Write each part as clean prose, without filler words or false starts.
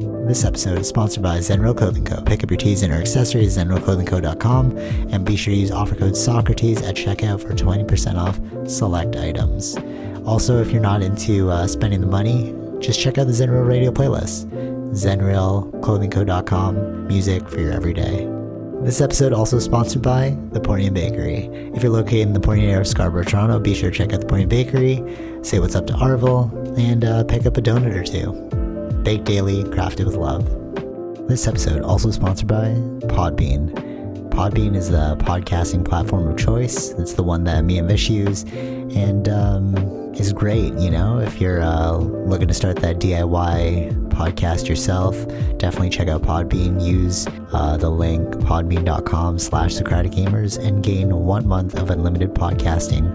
This episode is sponsored by Zenro Clothing Co. Pick up your tees and or accessories at zenroclothingco.com and be sure to use offer code SOCRATES at checkout for 20% off select items. Also, if you're not into spending the money, just check out the Zenro radio playlist. zenroclothingco.com, music for your everyday. This episode also sponsored by The Portian Bakery. If you're located in the Portian area of Scarborough, Toronto, be sure to check out The Portian Bakery, say what's up to Arville, and pick up a donut or two. Baked daily, crafted with love. This episode also sponsored by Podbean. Podbean is the podcasting platform of choice. It's the one that me and Vish use, and is great, you know, if you're looking to start that DIY podcast yourself. Definitely check out Podbean. Use the link podbean.com/SocraticGamers and gain 1 month of unlimited podcasting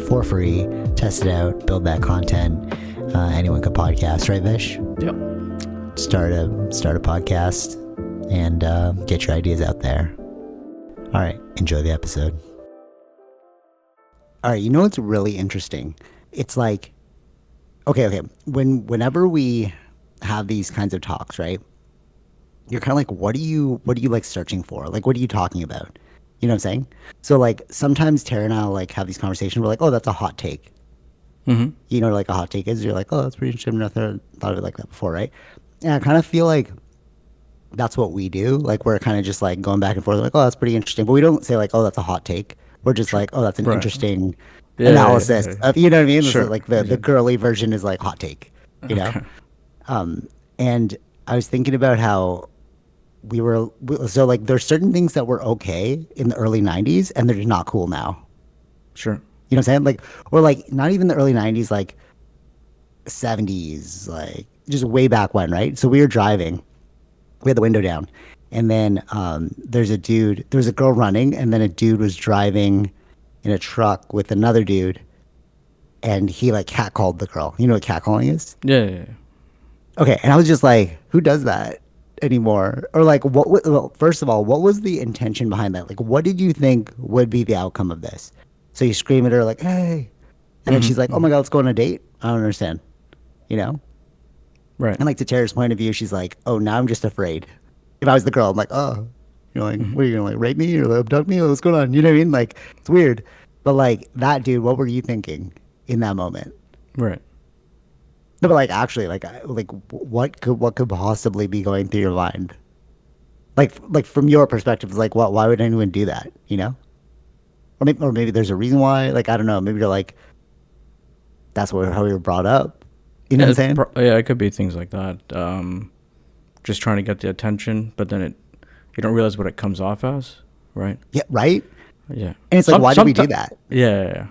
for free. Test it out, build that content. Anyone could podcast, right, Vish? Yep. Start a podcast and get your ideas out there. All right, enjoy the episode. All right, you know what's really interesting? It's like, okay. Whenever we have these kinds of talks, right? You're kind of like, what are you like searching for? Like, what are you talking about? You know what I'm saying? So like sometimes Tara and I will like have these conversations. We're like, oh, that's a hot take. Mm-hmm. You know, like a hot take is. You're like, oh, that's pretty interesting. I've never thought of it like that before, right? And I kind of feel like that's what we do. Like we're kind of just like going back and forth. Like, oh, that's pretty interesting. But we don't say like, oh, that's a hot take. We're just like, oh, that's an interesting analysis. Of, you know what I mean? Sure. So like the girly version is like hot take. You know. And I was thinking about how so like there's certain things that were okay in the early 90s and they're just not cool now. Sure. You know what I'm saying? Like, or like not even the early 90s, like 70s, like just way back when, right? So we were driving, we had the window down, and then there was a girl running, and then a dude was driving in a truck with another dude, and he like catcalled the girl. You know what catcalling is? Yeah. Okay, and I was just like, who does that anymore? Or like, well, first of all, what was the intention behind that? Like, what did you think would be the outcome of this? So you scream at her like, hey, and then she's like, oh my God, let's go on a date? I don't understand, you know? Right. And like to Tara's point of view, she's like, oh, now I'm just afraid. If I was the girl, I'm like, oh, you're like, what are you gonna like rape me or like, abduct me? What's going on? You know what I mean? Like, it's weird. But like that dude, what were you thinking in that moment? Right. No, but like actually, like what could possibly be going through your mind? Like from your perspective, it's like, what? Why would anyone do that? You know? Or maybe there's a reason why. Like I don't know. Maybe they're like, that's how we were brought up. You know what I'm saying? Yeah, it could be things like that. Just trying to get the attention, but then you don't realize what it comes off as, right? Yeah, right. Yeah. And it's like, why do we do that? Yeah.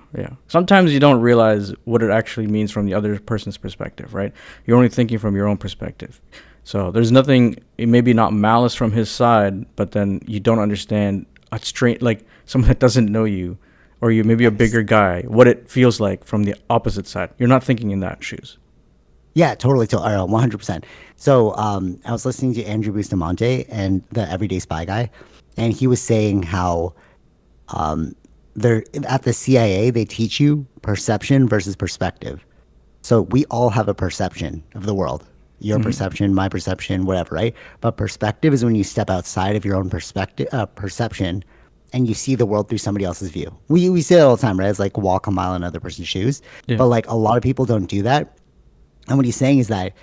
Sometimes you don't realize what it actually means from the other person's perspective, right? You're only thinking from your own perspective. So there's nothing, it may be not malice from his side, but then you don't understand like someone that doesn't know you, or you maybe a bigger guy, what it feels like from the opposite side. You're not thinking in that shoes. Yeah, totally. 100%. So I was listening to Andrew Bustamante and the Everyday Spy guy, and he was saying how they're at the CIA, they teach you perception versus perspective. So we all have a perception of the world. Your perception, my perception, whatever, right? But perspective is when you step outside of your own perception and you see the world through somebody else's view. We say it all the time, right? It's like walk a mile in another person's shoes. Yeah. But like a lot of people don't do that. And what he's saying is that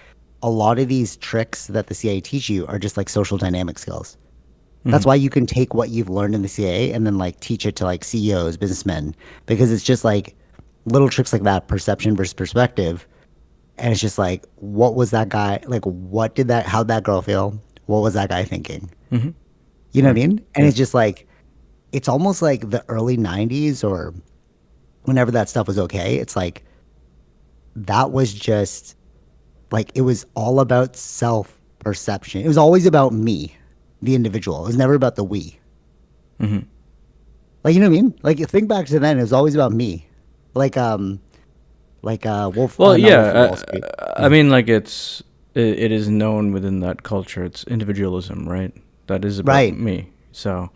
a lot of these tricks that the CIA teach you are just like social dynamic skills. That's why you can take what you've learned in the CIA and then like teach it to like CEOs, businessmen, because it's just like little tricks like that, perception versus perspective. And it's just like, what was that guy, like how'd that girl feel? What was that guy thinking? Mm-hmm. You know what I mean? And it's just like, it's almost like the early 90s or whenever that stuff was okay. It's like, that was just like, it was all about self-perception. It was always about me, the individual. It was never about the we. Mm-hmm. Like, you know what I mean? Like, think back to then, it was always about me. Like Wolf. Well, yeah. I mean, like it is known within that culture. It's individualism, right? That is about me. So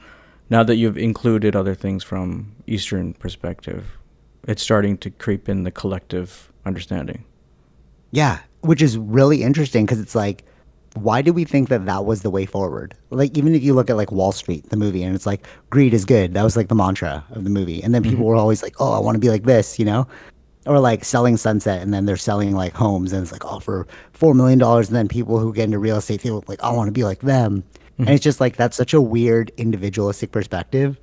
now that you've included other things from Eastern perspective, it's starting to creep in the collective understanding. Yeah, which is really interesting because it's like why do we think that that was the way forward? Like, even if you look at like Wall Street, the movie, and it's like greed is good. That was like the mantra of the movie. And then Hmm. people were always like, oh, I want to be like this, you know? Or like selling Sunset, and then they're selling like homes, and it's like, oh, for $4 million. And then people who get into real estate feel like, I want to be like them. And Hmm. it's just like, that's such a weird individualistic perspective.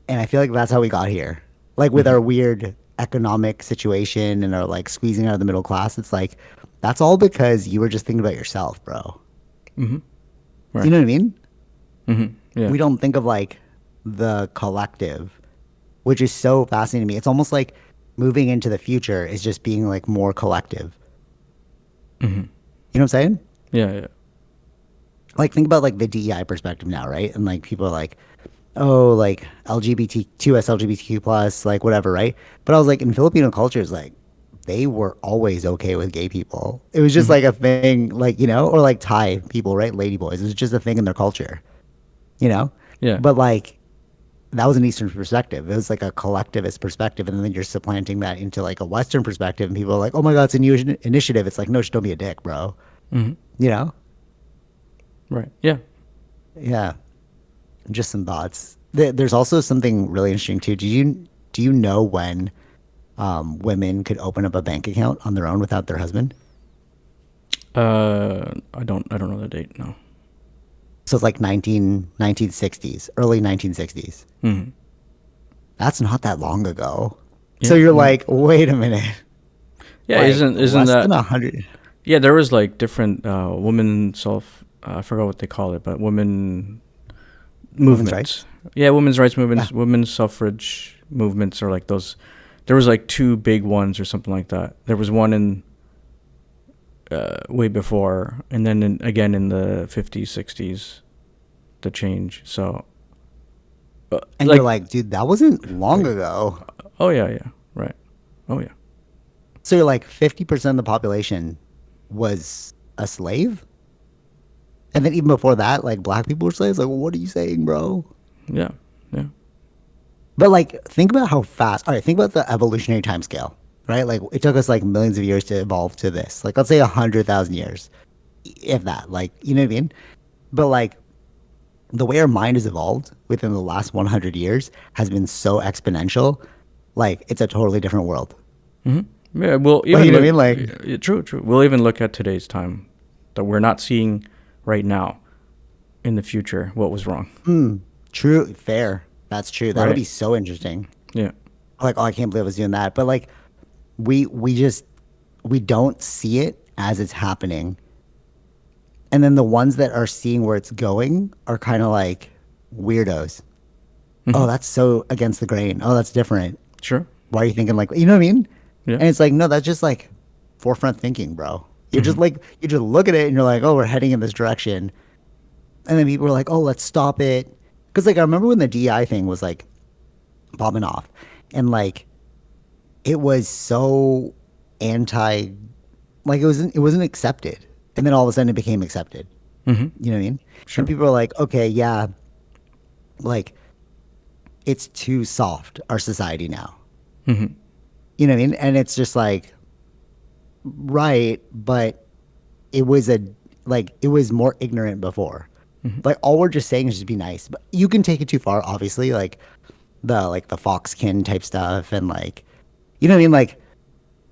And I feel like that's how we got here. Like with Hmm. our weird economic situation and our like squeezing out of the middle class, it's like, that's all because you were just thinking about yourself, bro. Hmm. You Right. know what I mean? Hmm. Yeah. We don't think of like the collective, which is so fascinating to me. It's almost like moving into the future is just being like more collective. Hmm. You know what I'm saying? Yeah. Yeah. Like think about like the DEI perspective now, right? And like people are like, oh, like LGBT2S, LGBTQ plus, like whatever, right? But I was like, in Filipino cultures, like they were always okay with gay people. It was just Hmm. like a thing, like, you know, or like Thai people, right? Lady boys. It was just a thing in their culture, you know? Yeah. But like that was an Eastern perspective. It was like a collectivist perspective. And then you're supplanting that into like a Western perspective. And people are like, oh my God, it's a new initiative. It's like, no, just don't be a dick, bro. Hmm. You know? Right. Yeah. Yeah. Just some thoughts. There's also something really interesting too. Do you know when women could open up a bank account on their own without their husband? I don't know the date. No. So it's like 1960s, early 1960s. Hmm. That's not that long ago. So Yeah. you're No. like, wait a minute, Yeah. like Isn't less than that? 100 Yeah. There was like different women self. I forgot what they call it, but women women's movements. rights. Yeah, women's rights Yeah. movements, women's suffrage movements, or like those. There was like two big ones or something like that. There was one in way before, and then again in the 50s, 60s, the change. So, And you're like, like, dude, that wasn't long like, ago. oh yeah, yeah, right, oh yeah, So you're like 50% of the population was a slave? And then even before that, like black people were slaves? Like, what are you saying, bro? yeah, yeah. But like, think about how fast. All right, think about the evolutionary time scale, right? Like, it took us like millions of years to evolve to this. Like, let's say 100,000 years, if that. Like, you know what I mean? But like, the way our mind has evolved within the last 100 years has been so exponential. Like, it's a totally different world. Hmm. Yeah, we'll Like, you even know what I look. mean? Like, Yeah, true, true. We'll even look at today's time that we're not seeing right now in the future. What was wrong, true, fair. That's true. That'll right? be so interesting. Yeah. Like, oh, I can't believe I was doing that. But like, we just we don't see it as it's happening. And then the ones that are seeing where it's going are kind of like weirdos. Hmm. Oh, that's so against the grain. Oh, that's different. Sure. Why are you thinking like, you know what I mean? Yeah. And it's like, no, that's just like forefront thinking, bro. You're Hmm. just like, you just look at it and you're like, oh, we're heading in this direction. And then people are like, oh, let's stop it. Cause like, I remember when the DI thing was like popping off and like, it was so anti, like it wasn't accepted. And then all of a sudden it became accepted. Hmm. You know what I mean? And Sure. people are like, okay, yeah, like it's too soft, our society now. Hmm. You know what I mean? And it's just like, right, but it was a, like, it was more ignorant before. Hmm. Like, all we're just saying is just be nice. But you can take it too far, obviously, like the foxkin type stuff and like, you know what I mean? Like,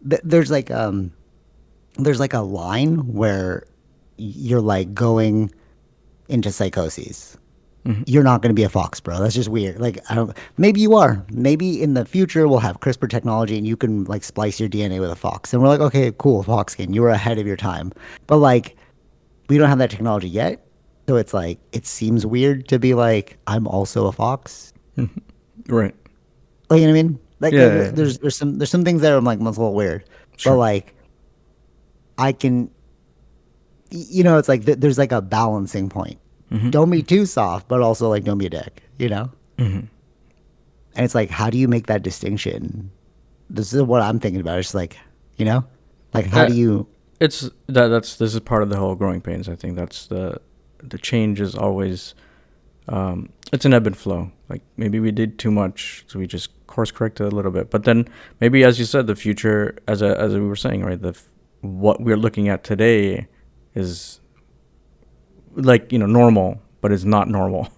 there's like a line where you're like going into psychoses. Hmm. You're not going to be a fox, bro. That's just weird. Like, I don't, maybe you are. Maybe in the future we'll have CRISPR technology and you can like splice your DNA with a fox. And we're like, okay, cool, foxkin. You were ahead of your time. But like, we don't have that technology yet. So it's like, it seems weird to be like, I'm also a fox. Right. Like, you know what I mean? Like, Yeah. Yeah, yeah. there's some things that I'm like, that's a little weird. But Sure. like, I can, you know, it's like, there's like a balancing point. Hmm. Don't be too soft, but also like, don't be a dick, you know? Hmm. And it's like, how do you make that distinction? This is what I'm thinking about. It's like, you know, like how Uh, do you? it's that that's this is part of the whole growing pains. I think that's the change is always it's an ebb and flow. Like maybe we did too much, so we just course corrected a little bit. But then maybe, as you said, the future, as we were saying, right, what we're looking at today is like, normal, but it's not normal.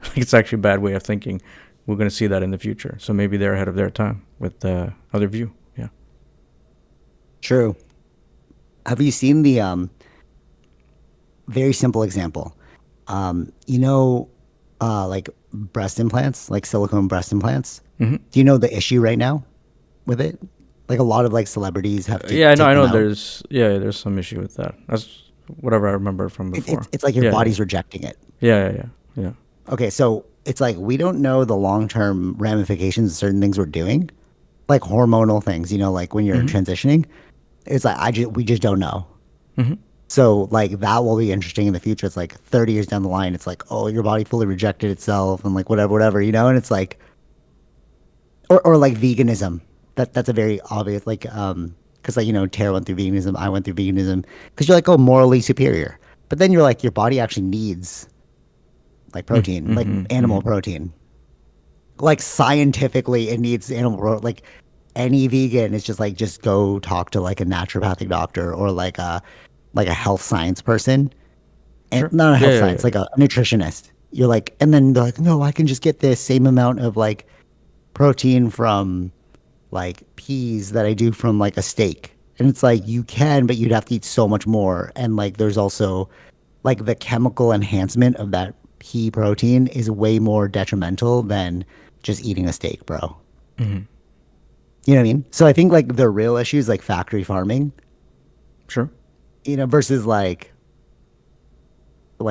Like, it's actually a bad way of thinking. We're going to see that in the future. So maybe they're ahead of their time with the other view. Yeah. True. Have you seen the very simple example? You know, like breast implants, like silicone breast implants. Hmm. Do you know the issue right now with it? Like a lot of like celebrities have to Yeah, I know. take I them know. out. There's some issue with that. That's whatever I remember from before. It's like your Yeah, body's rejecting it. yeah, yeah, yeah, yeah. Okay, so it's like we don't know the long term ramifications of certain things we're doing, like hormonal things. You know, like when you're Hmm. transitioning, it's like we just don't know. Hmm. So like that will be interesting in the future. It's like 30 years down the line, it's like, oh, your body fully rejected itself and like whatever, you know? And it's like or like veganism. That's a very obvious like because like, you know, Tara went through veganism, I went through veganism. Because you're like, oh, morally superior. But then you're like your body actually needs like protein, like Hmm. Hmm. animal protein. Like scientifically it needs animal protein. Like any vegan is just like just go talk to like a naturopathic doctor or like a health science person and Sure. not a Yeah, health yeah, science, yeah, like yeah. a nutritionist. You're like, and then they're like, no, I can just get this same amount of like protein from like peas that I do from like a steak. And it's like, you can, but you'd have to eat so much more. And like, there's also like the chemical enhancement of that pea protein is way more detrimental than just eating a steak, bro. Hmm. You know what I mean? So I think like the real issue is like factory farming, Sure. you know, versus like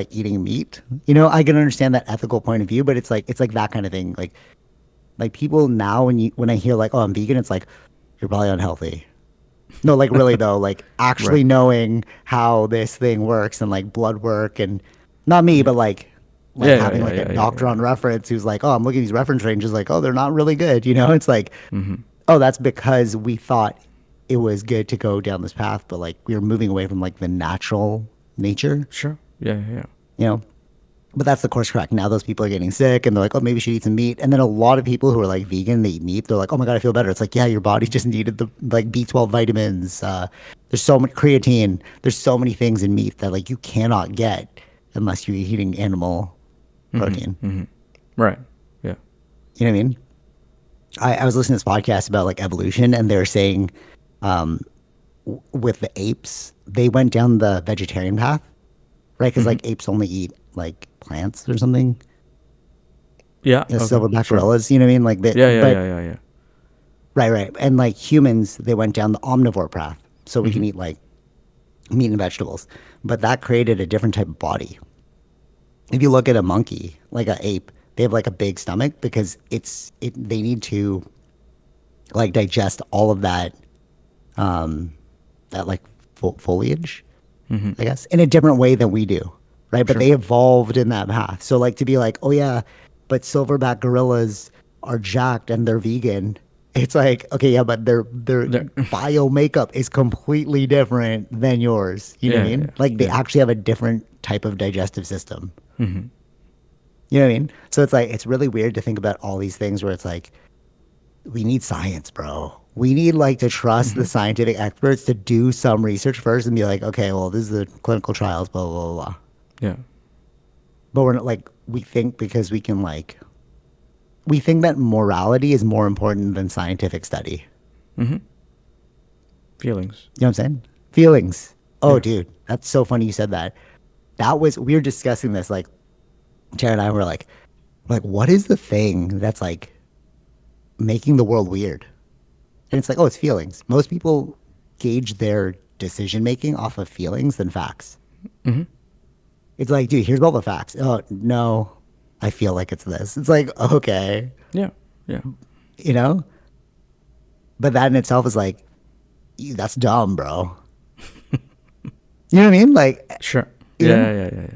eating meat. You know, I can understand that ethical point of view, but it's like that kind of thing. Like people now when I hear like, oh, I'm vegan, it's like you're probably unhealthy. No, like really though, like Right. actually knowing how this thing works and like blood work and not me, Yeah. but like Yeah, yeah, having yeah, like a yeah, yeah, doctor yeah. on reference who's like, oh, I'm looking at these reference ranges, like, oh, they're not really good. You know, it's like, Hmm. oh, that's because we thought it was good to go down this path, but like we were moving away from like the natural nature, Sure. Yeah, yeah, yeah. you know. But that's the course correct. Now those people are getting sick and they're like, oh, maybe you should eat some meat. And then a lot of people who are like vegan, they eat meat. They're like, oh my God, I feel better. It's like, yeah, your body just needed the like B12 vitamins. There's so much creatine. There's so many things in meat that like you cannot get unless you're eating animal Hmm. protein. Hmm. Right. Yeah. You know what I mean? I was listening to this podcast about like evolution and they were saying with the apes, they went down the vegetarian path, right? Because Hmm. like apes only eat like plants or something. Yeah. The Okay. silverback Sure. gorillas, you know what I mean? Like Yeah, yeah, but yeah, yeah, yeah. right. And like humans, they went down the omnivore path. So we Hmm. can eat like meat and vegetables. But that created a different type of body. If you look at a monkey, like an ape, they have like a big stomach because they need to like digest all of that like foliage, Hmm. I guess, in a different way than we do. Right. But Sure. they evolved in that path. So like to be like, oh yeah, but silverback gorillas are jacked and they're vegan. It's like, okay, yeah, but their There. bio makeup is completely different than yours. You know what I Yeah, mean? yeah, Like they yeah. actually have a different type of digestive system. Hmm. You know what I mean? So it's like it's really weird to think about all these things where it's like we need science, bro. We need like to trust the Hmm. scientific experts to do some research first and be like, okay, well, this is the clinical trials, blah blah blah blah. Yeah. But we're not like we think because we can like we think that morality is more important than scientific study. Hmm. Feelings. You know what I'm saying? Feelings. Oh, Yeah. dude, that's so funny you said that. That was we were discussing this like Tara and I were like what is the thing that's like making the world weird? And it's like, oh, it's feelings. Most people gauge their decision making off of feelings than facts. Hmm. It's like, dude, here's all the facts. Oh, no, I feel like it's this. It's like, okay, Yeah. Yeah. you know? But that in itself is like, that's dumb, bro. You know what I mean? Sure. You Yeah, know, yeah, yeah,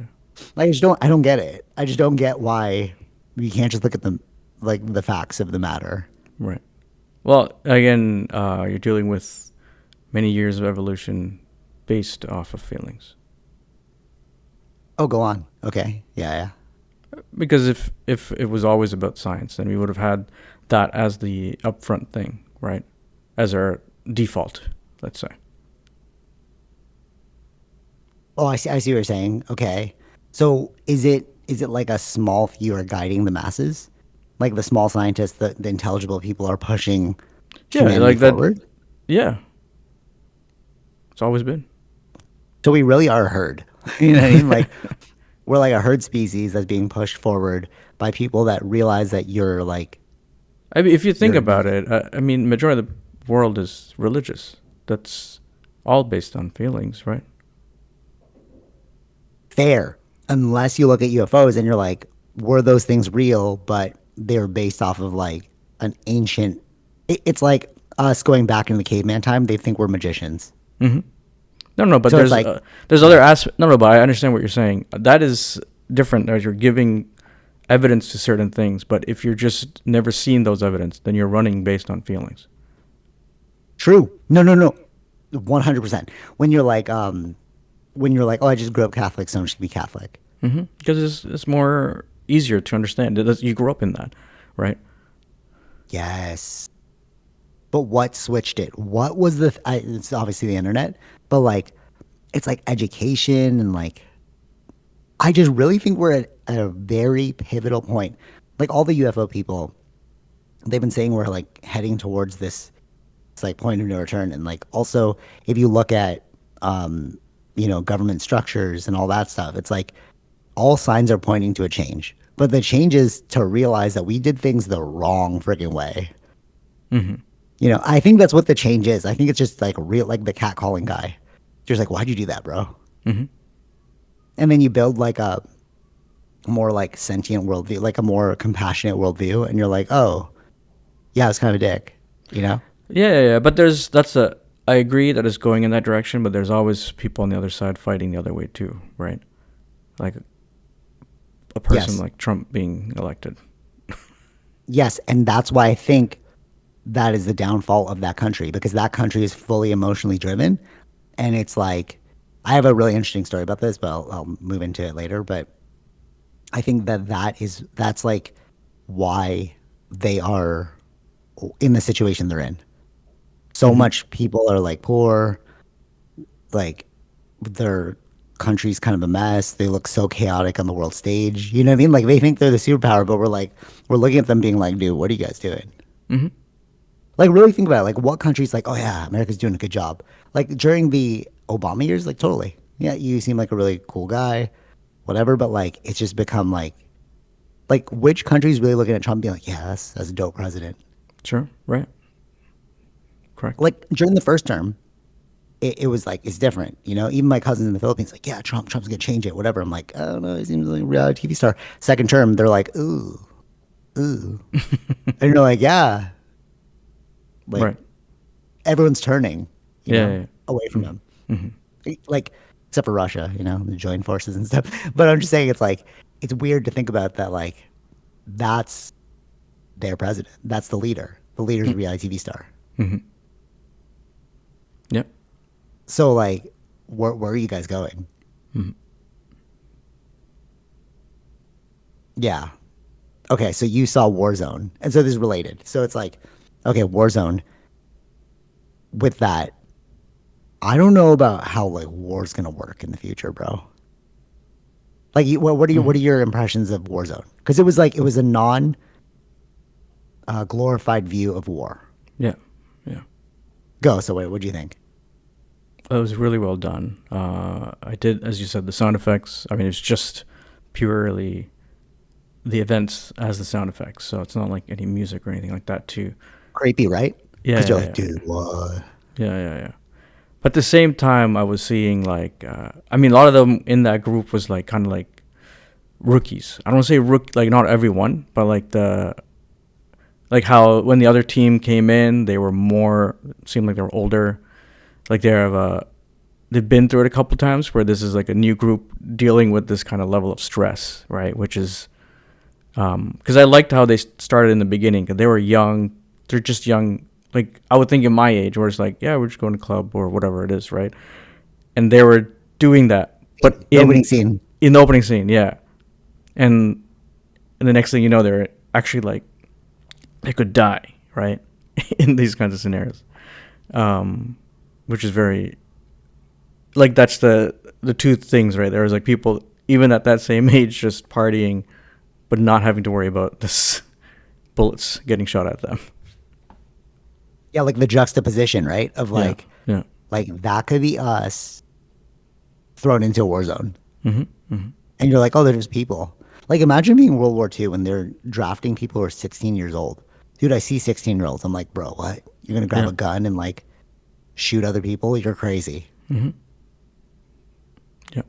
yeah. I don't get it. I just don't get why you can't just look at the facts of the matter. Right. Well, again, you're dealing with many years of evolution based off of feelings. Oh, go on. Okay. Yeah. Because if it was always about science, then we would have had that as the upfront thing, right? As our default, let's say. Oh, I see what you're saying. Okay. So is it like a small few are guiding the masses? Like the small scientists, the intelligible people are pushing Yeah, humanity like that. forward? Yeah, it's always been. So we really are a herd. You know what I mean? Like we're like a herd species that's being pushed forward by people that realize that you're like I mean, if you think you're about it, I mean, majority of the world is religious. That's all based on feelings, right? fair unless you look at UFOs and you're like, were those things real? But they're based off of like an ancient. It's like us going back in the caveman time. They think we're magicians. Hmm. No, no, but So it's like, there's other yeah, aspects. No, no, but I understand what you're saying. That is different as you're giving evidence to certain things. But if you're just never seen those evidence, then you're running based on feelings. true. No, no, no, 100%. When you're like, oh, I just grew up Catholic, so I'm just gonna be Catholic. Because it's more easier to understand. You grew up in that, right? Yes. But what switched it? What was it's obviously the internet, but like, it's like education and like, I just really think we're at a very pivotal point. Like all the UFO people, they've been saying we're like heading towards this, it's like point of no return. And like also, if you look at, government structures and all that stuff, it's like all signs are pointing to a change. But the change is to realize that we did things the wrong freaking way. Hmm. I think that's what the change is. I think it's just like real, like the cat calling guy. Just like, why'd you do that, bro? Hmm. And then you build like a more like sentient worldview, like a more compassionate worldview, and you're like, oh, yeah, it's kind of a dick, you know? Yeah, yeah, yeah. But I agree that it's going in that direction, but there's always people on the other side fighting the other way too, right? Like a person Yes, like Trump being elected. yes, and that's why I think that is the downfall of that country because that country is fully emotionally driven, and it's like, I have a really interesting story about this, but I'll move into it later. But I think that's like why they are in the situation they're in. So Hmm. much people are like poor, like their country's kind of a mess. They look so chaotic on the world stage. You know what I mean? Like they think they're the superpower, but we're looking at them being like, dude, what are you guys doing? Hmm. Like really think about it. Like what country's like, oh yeah, America's doing a good job. Like during the Obama years, like totally. Yeah, you seem like a really cool guy, whatever, but like it's just become like which country's really looking at Trump being like, yeah, that's a dope president. Sure, right, correct. Like during the first term, it was like it's different, Even my cousins in the Philippines, like, yeah, Trump's gonna change it, whatever. I'm like, I don't know, he seems like a reality TV star. Second term, they're like, ooh, ooh, and you're like, yeah, like Right. everyone's turning, Yeah, yeah, away from yeah. him, Hmm. like except for Russia, the joint forces and stuff. But I'm just saying, it's like it's weird to think about that, like that's their president, that's the leader. The leader's a reality TV star. Hmm. Yep. So like, where are you guys going? Hmm. Yeah. Okay, so you saw Warzone, and so this is related. So it's like, okay, Warzone. With that, I don't know about how like war's gonna work in the future, bro. Like, what are your impressions of Warzone? Because it was a non glorified view of war. Yeah, yeah. Go. So what do you think? It was really well done. I did, as you said, the sound effects. I mean, it's just purely the events as the sound effects, so it's not like any music or anything like that. Too. Creepy, right? Yeah, Because you're yeah, like, yeah, dude, what? yeah, yeah, yeah. But at the same time, I was seeing like, I mean, a lot of them in that group was like kind of like rookies. I don't want to say like not everyone, but like how when the other team came in, they were more seemed like they were older, like they've been through it a couple times. Where this is like a new group dealing with this kind of level of stress, right? Which is because I liked how they started in the beginning because they were young. They're just young. Like I would think in my age, where it's like, yeah, we're just going to club or whatever it is, right? And they were doing that, but The opening scene. in the opening scene, yeah. And and the next thing you know, they're actually like they could die, right? In these kinds of scenarios, which is very like that's the two things right there is like people even at that same age, just partying, but not having to worry about this bullets getting shot at them. Yeah, like the juxtaposition, right? Of Yeah, yeah, like that could be us thrown into a war zone. hmm hmm And you're like, oh, they're just people. Like, imagine being World War II when they're drafting people who are 16 years old. Dude, I see 16-year-olds. I'm like, bro, what? You're going to grab yeah, a gun and like shoot other people? You're crazy. hmm yeah,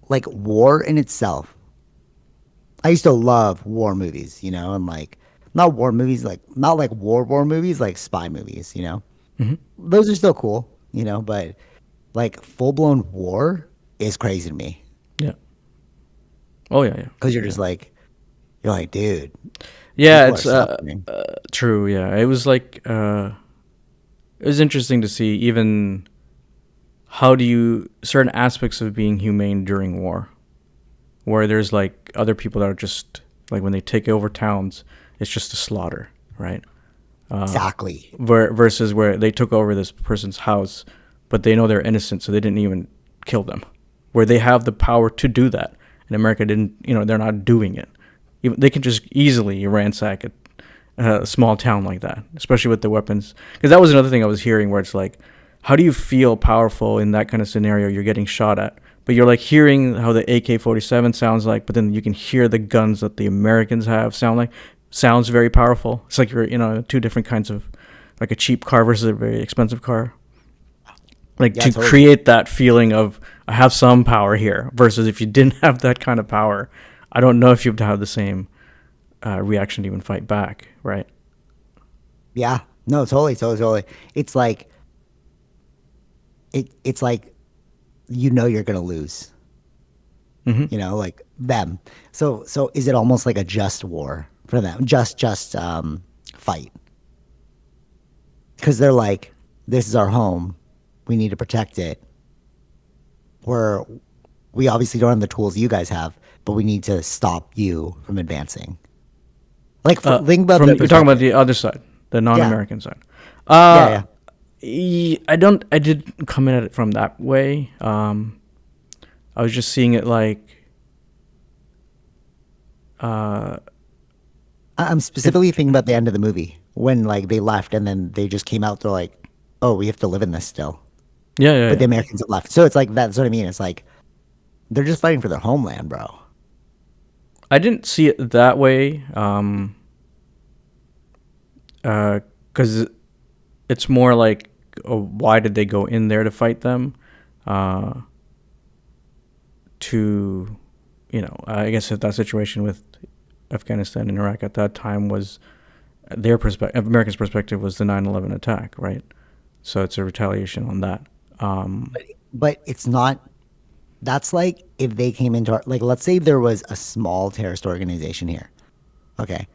Like, war in itself. I used to love war movies, you know, and like, not war movies, like, not like war movies, like spy movies, you know? hmm Those are still cool, you know, but like full blown war is crazy to me. yeah. Oh yeah, yeah, Because yeah. you're like, dude, Yeah, people are it's suffering. true. Yeah, it was like it was interesting to see even how do you certain aspects of being humane during war, where there's like other people that are just like when they take over towns, it's just a slaughter, right? Exactly. Versus where they took over this person's house, but they know they're innocent, so they didn't even kill them. Where they have the power to do that, and America didn't. They're not doing it. They can just easily ransack a small town like that, especially with the weapons. Because that was another thing I was hearing, where it's like, how do you feel powerful in that kind of scenario? You're getting shot at, but you're like hearing how the AK-47 sounds like, but then you can hear the guns that the Americans have sound like. Sounds very powerful. It's like you're two different kinds of, like a cheap car versus a very expensive car. Like Yeah, to totally. create that feeling of I have some power here versus if you didn't have that kind of power, I don't know if you'd have the same reaction to even fight back, right? Yeah. No, totally, totally, totally. It's like it's like you know you're gonna lose. hmm You know, like them. So is it almost like a just war for them? Just fight. Because they're like, this is our home. We need to protect it. We're we obviously don't have the tools you guys have, but we need to stop you from advancing. Like think about From the you're talking about perspective. the other side, the Yeah. non-American side. Yeah, Uh, yeah. I don't. I didn't come at it from that way. I was just seeing it like uh, I'm if specifically thinking about the end of the movie when like they left and then they just came out. They're like, "Oh, we have to live in this still," yeah, yeah, but the yeah. Americans have left. So it's like that's what I mean. It's like they're just fighting for their homeland, bro. I didn't see it that way. Because it's more like, why did they go in there to fight them? Uh, to, I guess that situation with Afghanistan and Iraq at that time was their perspective. Americans' perspective was the 9/11 attack, right? So it's a retaliation on that. Um, But it's not. That's like if they came into our like. Let's say there was a small terrorist organization here, okay,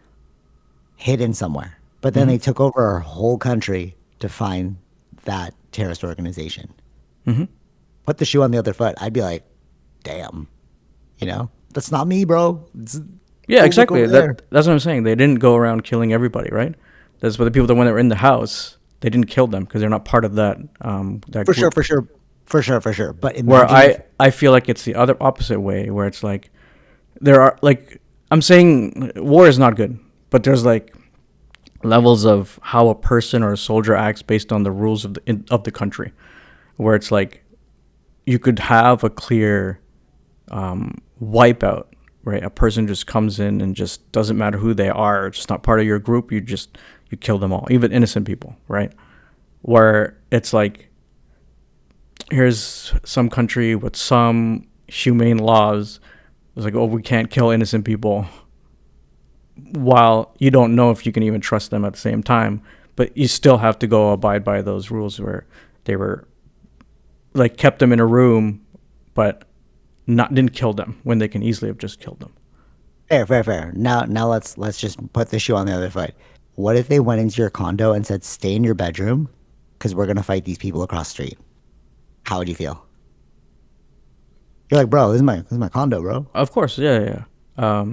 hidden somewhere, but then mhm, they took over our whole country to find that terrorist organization. mhm. Put the shoe on the other foot. I'd be like, damn, that's not me, bro. Yeah, Go look exactly. over there. That's what I'm saying. They didn't go around killing everybody, right? That's what the people that when they were in the house, they didn't kill them because they're not part of that For sure, group. for sure, for sure, for sure. But Where imagine if I feel like it's the other opposite way, where it's like there are like I'm saying war is not good, but there's like levels of how a person or a soldier acts based on the rules of the country, where it's like you could have a clear wipeout, right? A person just comes in and just doesn't matter who they are, it's just not part of your group. You kill them all, even innocent people, right? Where it's like here's some country with some humane laws. It's like, oh, we can't kill innocent people, while you don't know if you can even trust them at the same time. But you still have to go abide by those rules where they were like kept them in a room, but not didn't kill them when they can easily have just killed them. fair, fair, fair. Now let's just put the shoe on the other foot. What if they went into your condo and said, "Stay in your bedroom, because we're gonna fight these people across the street"? How would you feel? You're like, bro, this is my condo, bro. Of course, yeah, yeah.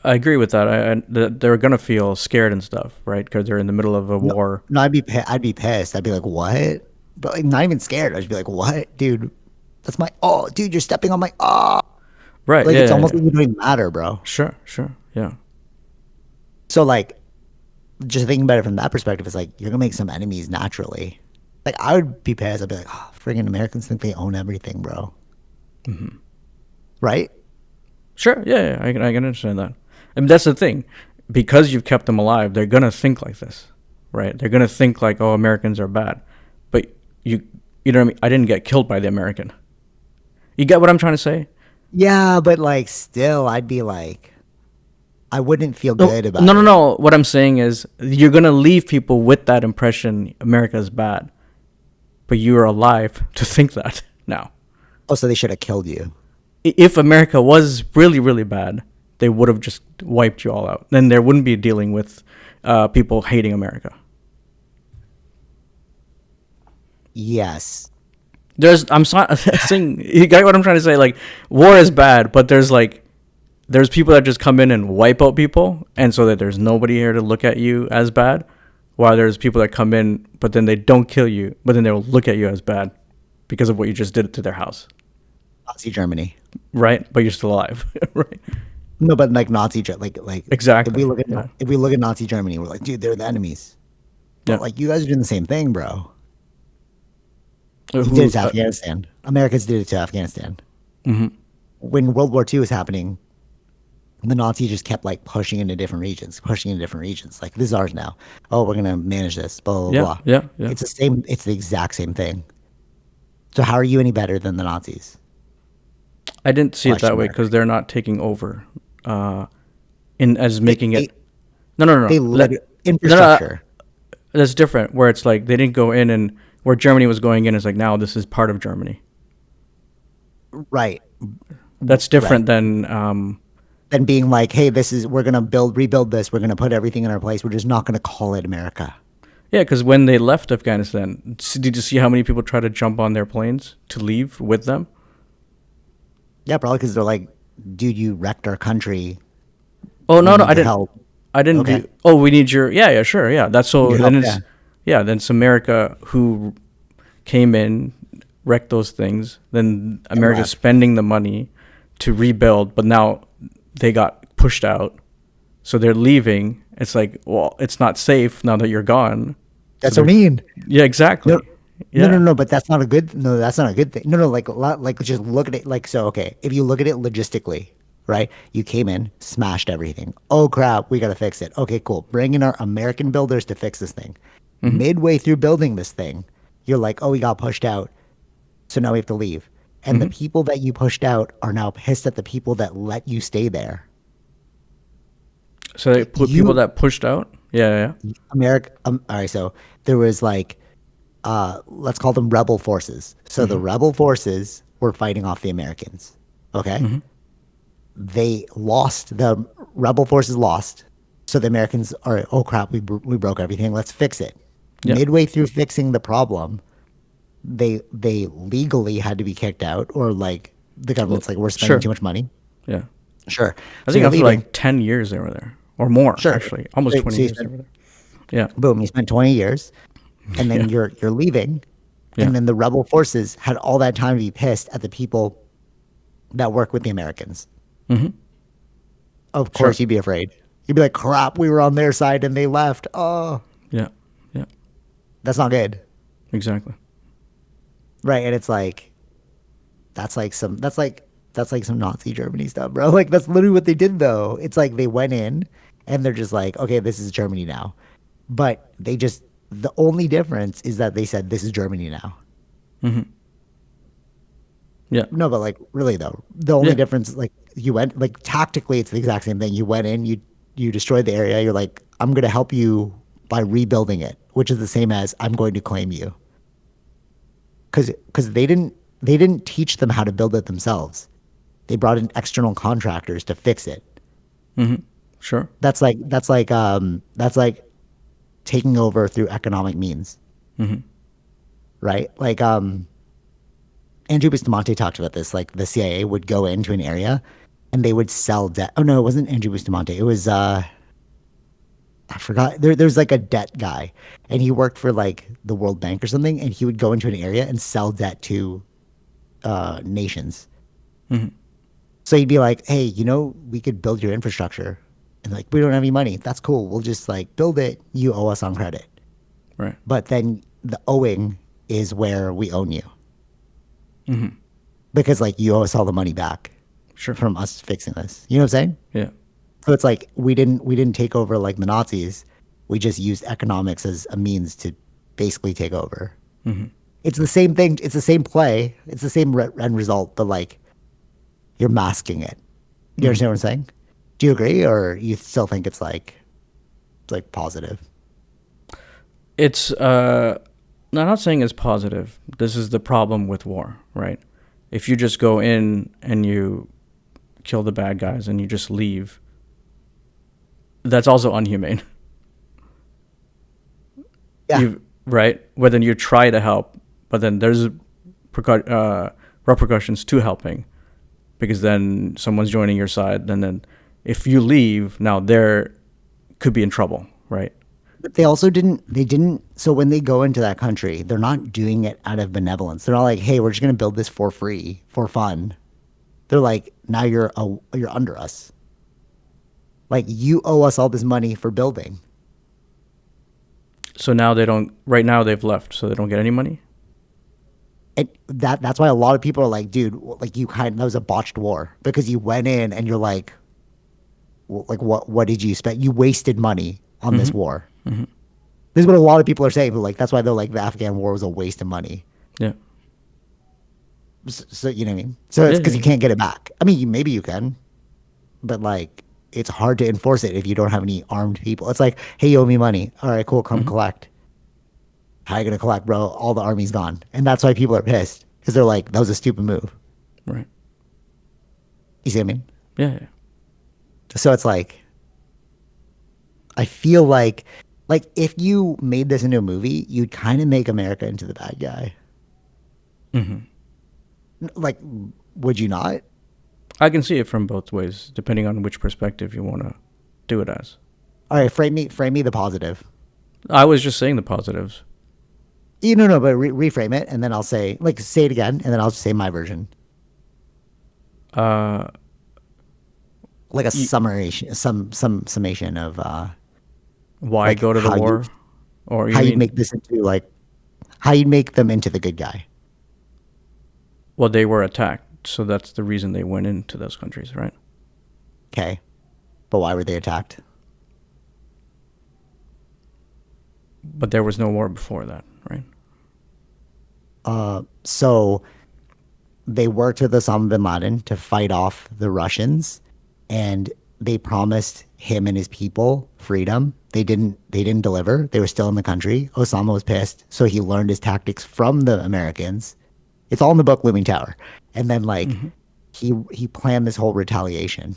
I agree with that. They're gonna feel scared and stuff, right? Because they're in the middle of a No, war. no, I'd be pissed. I'd be like, what? But like, not even scared. I'd be like, what, dude? That's my oh, dude, you're stepping on my oh. Right. Like Yeah. it's Yeah. almost Yeah. like you don't even matter, bro. Sure. Sure. Yeah. So like, just thinking about it from that perspective, it's like you're gonna make some enemies naturally. Like I would be pissed. I'd be like, oh, friggin' Americans think they own everything, bro. Right? Sure. Yeah. Yeah. I can understand that. I mean, that's the thing. Because you've kept them alive, they're gonna think like this, right? They're gonna think like, oh, Americans are bad, but you, you know what I mean? I didn't get killed by the American. You get what I'm trying to say? Yeah, but like still, I'd be like, I wouldn't feel No, good about no, no, it. no. What I'm saying is, you're gonna leave people with that impression America is bad, but you're alive to think that now. Oh, so they should have killed you. If America was really, really bad, they would have just wiped you all out. Then there wouldn't be dealing with people hating America. Yes. Saying, you got what I'm trying to say? Like, war is bad, but there's people that just come in and wipe out people, and so that there's nobody here to look at you as bad. While there's people that come in, but then they don't kill you, but then they'll look at you as bad because of what you just did to their house, Nazi Germany. right? But you're still alive, right? No, but like like if Exactly. we look at Yeah. if we look at Nazi Germany, we're like, dude, they're the enemies. Yeah. But like you guys are doing the same thing, bro. You did Who? it to Afghanistan. Americans did it to Afghanistan. Mhm. When World War II was happening, the Nazis just kept like pushing into different regions, pushing into different regions. Like this is ours now. Oh, we're gonna manage this. Blah blah Yeah. blah. Yeah. Yeah. It's the same. It's the exact same thing. So how are you any better than the Nazis? I didn't see it Question that way mark. because they're not taking over, uh, in as They making they it. No, no, no, they no. let No, no. infrastructure. That's different. Where it's like they didn't go in, and where Germany was going in is like now this is part of Germany. Right. That's Right. different than Then being like, hey, this is we're gonna rebuild this. We're gonna put everything in our place. We're just not gonna call it America. yeah. Because when they left Afghanistan, did you see how many people try to jump on their planes to leave with them? Yeah, probably because they're like, dude, you wrecked our country. Oh We no, no, need your help. I didn't Okay, do. Oh, we need your. Yeah, yeah, sure, yeah. That's need so. your Then help. Yeah, it's yeah. Then it's America who came in, wrecked those things. Then and America's left. spending the money to rebuild, but now they got pushed out, so they're leaving. It's like, well, it's not safe now that you're gone. So That's what I they're mean. yeah, exactly. No, no, no, Yeah. no. But that's not a good. No, that's not a good thing. No, no. Like just look at it. Like, so, okay. If you look at it logistically, right? You came in, smashed everything. Oh crap, we gotta fix it. Okay, cool. Bring in our American builders to fix this thing. Midway through building this thing, you're like, oh, we got pushed out, so now we have to leave. And the people that you pushed out are now pissed at the people that let you stay there. So they put people You, that pushed out. Yeah, yeah. America. All right, so there was like, let's call them rebel forces. So the rebel forces were fighting off the Americans. Okay, they lost. The rebel forces lost. So the Americans are, oh crap, we broke everything. Let's fix it. Yeah. Midway through fixing the problem, they legally had to be kicked out, or like the government's like, we're spending Sure. too much money. Yeah. Sure. I So think you're after leaving. like 10 years they were there, or more Sure. actually, almost So, 20 so you years they spent were there. Yeah. boom, you spent 20 years, and then Yeah. you're leaving, Yeah. and then the rebel forces had all that time to be pissed at the people that work with the Americans. Mm-hmm. Of Sure. course, you'd be afraid. You'd be like, crap, we were on their side and they left. Oh, Yeah. Yeah. that's not good. Exactly. Right. And it's like, that's like some Nazi Germany stuff, bro. Like, that's literally what they did, though. It's like they went in and they're just like, okay, this is Germany now. But the only difference is that they said, this is Germany now. Yeah. No, but like, really, though, the only Yeah. difference, like, you went, like, tactically, it's the exact same thing. You went in, you destroyed the area. You're like, I'm going to help you by rebuilding it, which is the same as I'm going to claim you. Because they didn't teach them how to build it themselves. They brought in external contractors to fix it. Mm-hmm. Sure. That's like taking over through economic means, right? Like Andrew Bustamante talked about this. Like the CIA would go into an area and they would sell debt. Oh no, it wasn't Andrew Bustamante. It was I forgot. There's like a debt guy, and he worked for like the World Bank or something. And he would go into an area and sell debt to nations. Hmm. So he'd be like, hey, we could build your infrastructure. And like, we don't have any money. That's cool. We'll just like build it. You owe us on credit. Right. But then the owing is where we own you Hmm. because like you owe us all the money back Sure. from us fixing this. You know what I'm saying? Yeah. So it's like we didn't take over like the Nazis. We just used economics as a means to basically take over. Hmm. It's the same thing. It's the same play. It's the same end result, but like you're masking it. You Hmm. understand what I'm saying? Do you agree, or you still think it's like positive? It's no, I'm not saying it's positive. This is the problem with war, right? If you just go in and you kill the bad guys and you just leave, that's also unhumane. Yeah. You right? Where then you try to help, but then there's repercussions to helping because then someone's joining your side. And then if you leave, now they're could be in trouble, right? But they also didn't. They didn't. So when they go into that country, they're not doing it out of benevolence. They're not like, hey, we're just gonna build this for free, for fun. They're like, now you're under us. Like you owe us all this money for building. So now they don't. Right now they've left, so they don't get any money. And that's why a lot of people are like, dude, like that was a botched war because you went in and you're like, like what did you spend? You wasted money on this Hmm. war. Hmm. This is what a lot of people are saying, but like that's why they're like the Afghan war was a waste of money. Yeah. So you know what I mean? So it's Yeah. because Yeah. you can't get it back. I mean, maybe you can, but like it's hard to enforce it if you don't have any armed people. It's like, hey, you owe me money. All right, cool, come Hmm. collect. How you gonna collect, bro? All the army's gone, and that's why people are pissed because they're like, that was a stupid move. Right. You see what I mean? Yeah. Yeah. So it's like, I feel like if you made this into a movie, you'd kind of make America into the bad guy. Hmm. Like, would you not? I can see it from both ways, depending on which perspective you want to do it as. All right, frame me the positive. I was just saying the positives. You know, no, but reframe it, and then I'll say it again, and then I'll just say my version, Uh, like a y- summation, some summation of why like go to the war? Or you how you'd mean, make this into like how you'd make them into the good guy. well, they were attacked, so that's the reason they went into those countries, right? Okay, but why were they attacked? But there was no war before that, right? So they worked with Osama bin Laden to fight off the Russians, and they promised him and his people freedom. They didn't deliver. They were still in the country. Osama was pissed, so he learned his tactics from the Americans. It's all in the book Looming Tower. And then like Hmm. he planned this whole retaliation,